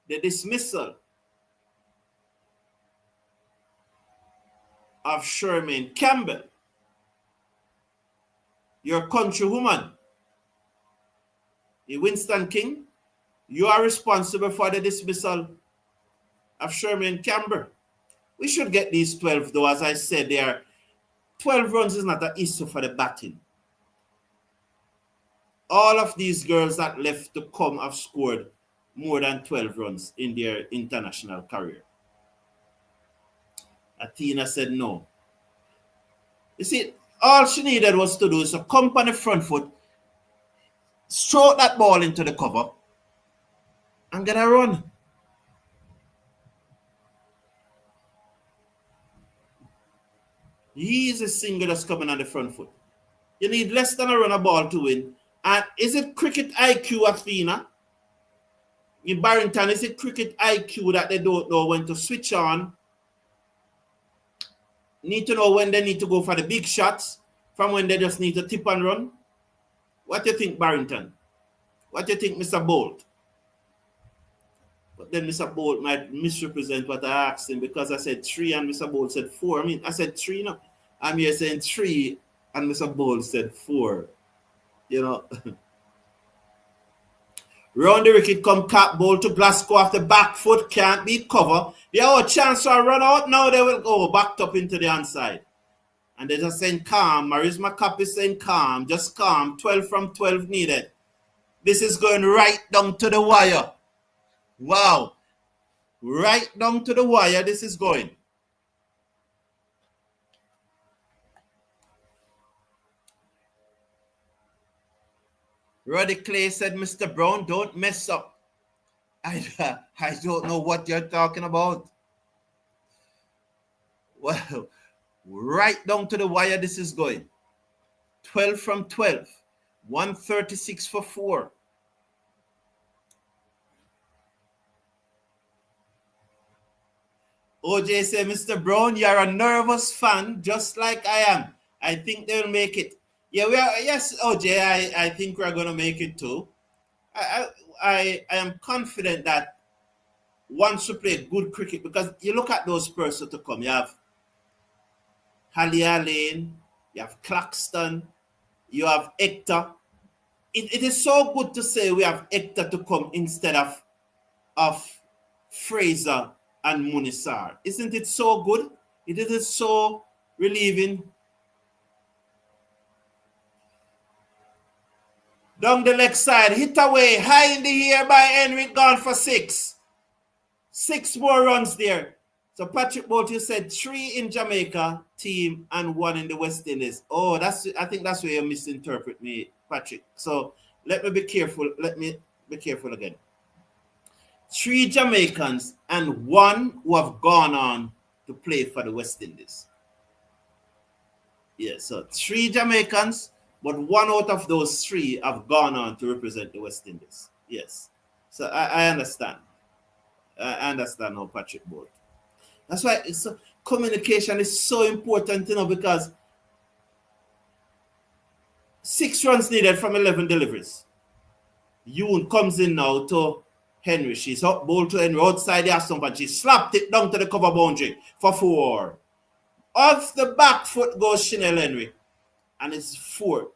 the dismissal of Sherman Campbell, your countrywoman. Winston King, you are responsible for the dismissal of Sherman Campbell. We should get these 12, though. As I said, 12 runs is not an issue for the batting. All of these girls that left to come have scored more than 12 runs in their international career. Athena said no. You see, all she needed was to do is to come on the front foot, stroke that ball into the cover, and get a run. He is a singer that's coming on the front foot. You need less than a run a ball to win. And is it cricket IQ, Athena? In Barrington, is it cricket IQ that they don't know when to switch on? Need to know when they need to go for the big shots from when they just need to tip and run? What do you think, Barrington? What do you think, Mr. Bolt? But then Mr. Bolt might misrepresent what I asked him because I said 3 and Mr. Bolt said 4. I mean, I said 3 now. I'm here saying 3 and Mr. Bolt said 4. You know. Round the wicket come Campbell to Glasgow off the back foot. Can't beat cover. They have a chance to run out. Now they will go backed up into the onside. And they're just saying calm. Marisma Cup is saying calm. Just calm. 12 from 12 needed. This is going right down to the wire. Wow. Right down to the wire this is going. Roddy Clay said, Mr. Brown, don't mess up. I don't know what you're talking about. Well, right down to the wire this is going. 12 from 12. 136 for 4. OJ said, Mr. Brown, you're a nervous fan, just like I am. I think they'll make it. Yeah, we are. Yes, OJ, I think we're going to make it too. I am confident that once we play good cricket, because you look at those persons to come. You have Halle Lane, you have Claxton, you have Hector. It is so good to say we have Hector to come instead of Fraser and Munisar. Isn't it so good? It is so relieving. Down the leg side, hit away, high in the air by Henry, gone for 6. 6 more runs there. So Patrick Bolt, you said 3 in Jamaica team and 1 in the West Indies. Oh, I think that's where you misinterpret me, Patrick. So let me be careful. Let me be careful again. 3 Jamaicans and 1 who have gone on to play for the West Indies. Yeah, so 3 Jamaicans, but 1 out of those 3 have gone on to represent the West Indies. Yes. So I understand. I understand now, Patrick Bolt. That's why communication is so important, because 6 runs needed from 11 deliveries. Yoon comes in now to Henry. She's up ball to Henry outside the stump and she slapped it down to the cover boundary for 4. Off the back foot goes Chanel Henry. And it's 4.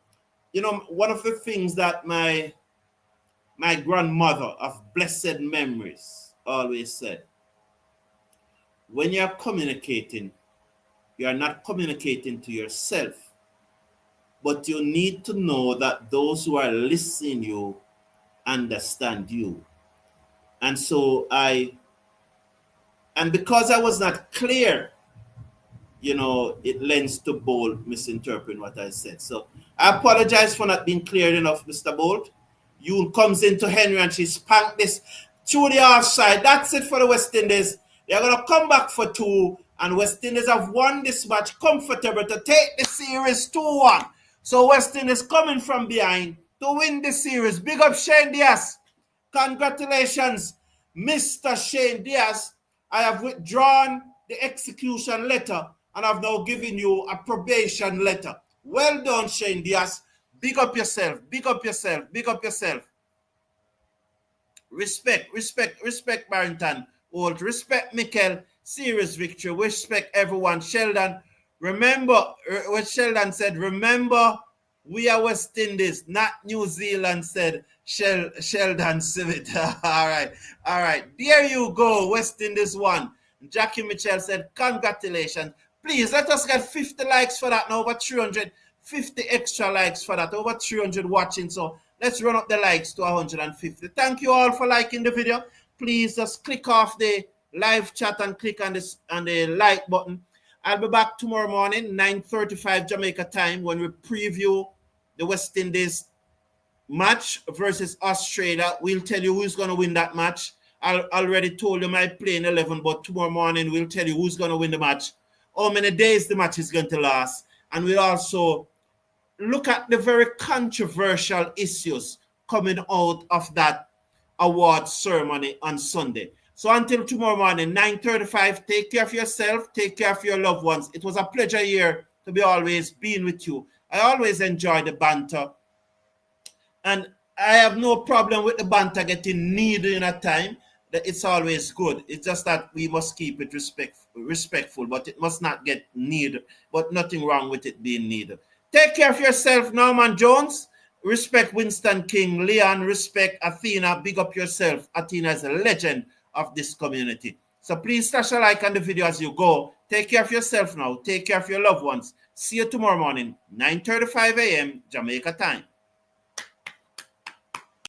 One of the things that my grandmother of blessed memories always said, when you're communicating, you're not communicating to yourself, but you need to know that those who are listening you understand you. And so because I was not clear, it lends to Bolt misinterpreting what I said. So I apologize for not being clear enough, Mr. Bolt. Yoon comes into Henry and she spanked this through the offside. That's it for the West Indies. They're going to come back for 2, and West Indies have won this match comfortable to take the series 2-1. So West Indies coming from behind to win the series. Big up Shane Diaz. Congratulations, Mr. Shane Diaz. I have withdrawn the execution letter and I've now given you a probation letter. Well done, Shane Diaz. Big up yourself. Big up yourself. Big up yourself. Respect Barrington. Old. Respect Mikel. Serious victory. Respect everyone. Sheldon. Remember what Sheldon said. Remember, we are West Indies, not New Zealand, said Sheldon Civet. All right. There you go. West Indies won. Jackie Mitchell said, congratulations. Please, let us get 50 likes for that now. Over 350 extra likes for that. Over 300 watching. So let's run up the likes to 150. Thank you all for liking the video. Please just click off the live chat and click on the like button. I'll be back tomorrow morning, 9:35 Jamaica time, when we preview the West Indies match versus Australia. We'll tell you who's going to win that match. I already told you my playing 11, but tomorrow morning we'll tell you who's going to win the match, how many days the match is going to last, and we'll also look at the very controversial issues coming out of that award ceremony on Sunday. So until tomorrow morning, 9:35, take care of yourself, take care of your loved ones. It was a pleasure here to be always being with you. I always enjoy the banter. And I have no problem with the banter getting needed in a time. It's always good. It's just that we must keep it respectful, but it must not get needed. But nothing wrong with it being needed. Take care of yourself, Norman Jones. Respect Winston King. Leon, respect Athena. Big up yourself. Athena is a legend of this community. So please slash a like on the video as you go. Take care of yourself now. Take care of your loved ones. See you tomorrow morning, 9:35 a.m. Jamaica time.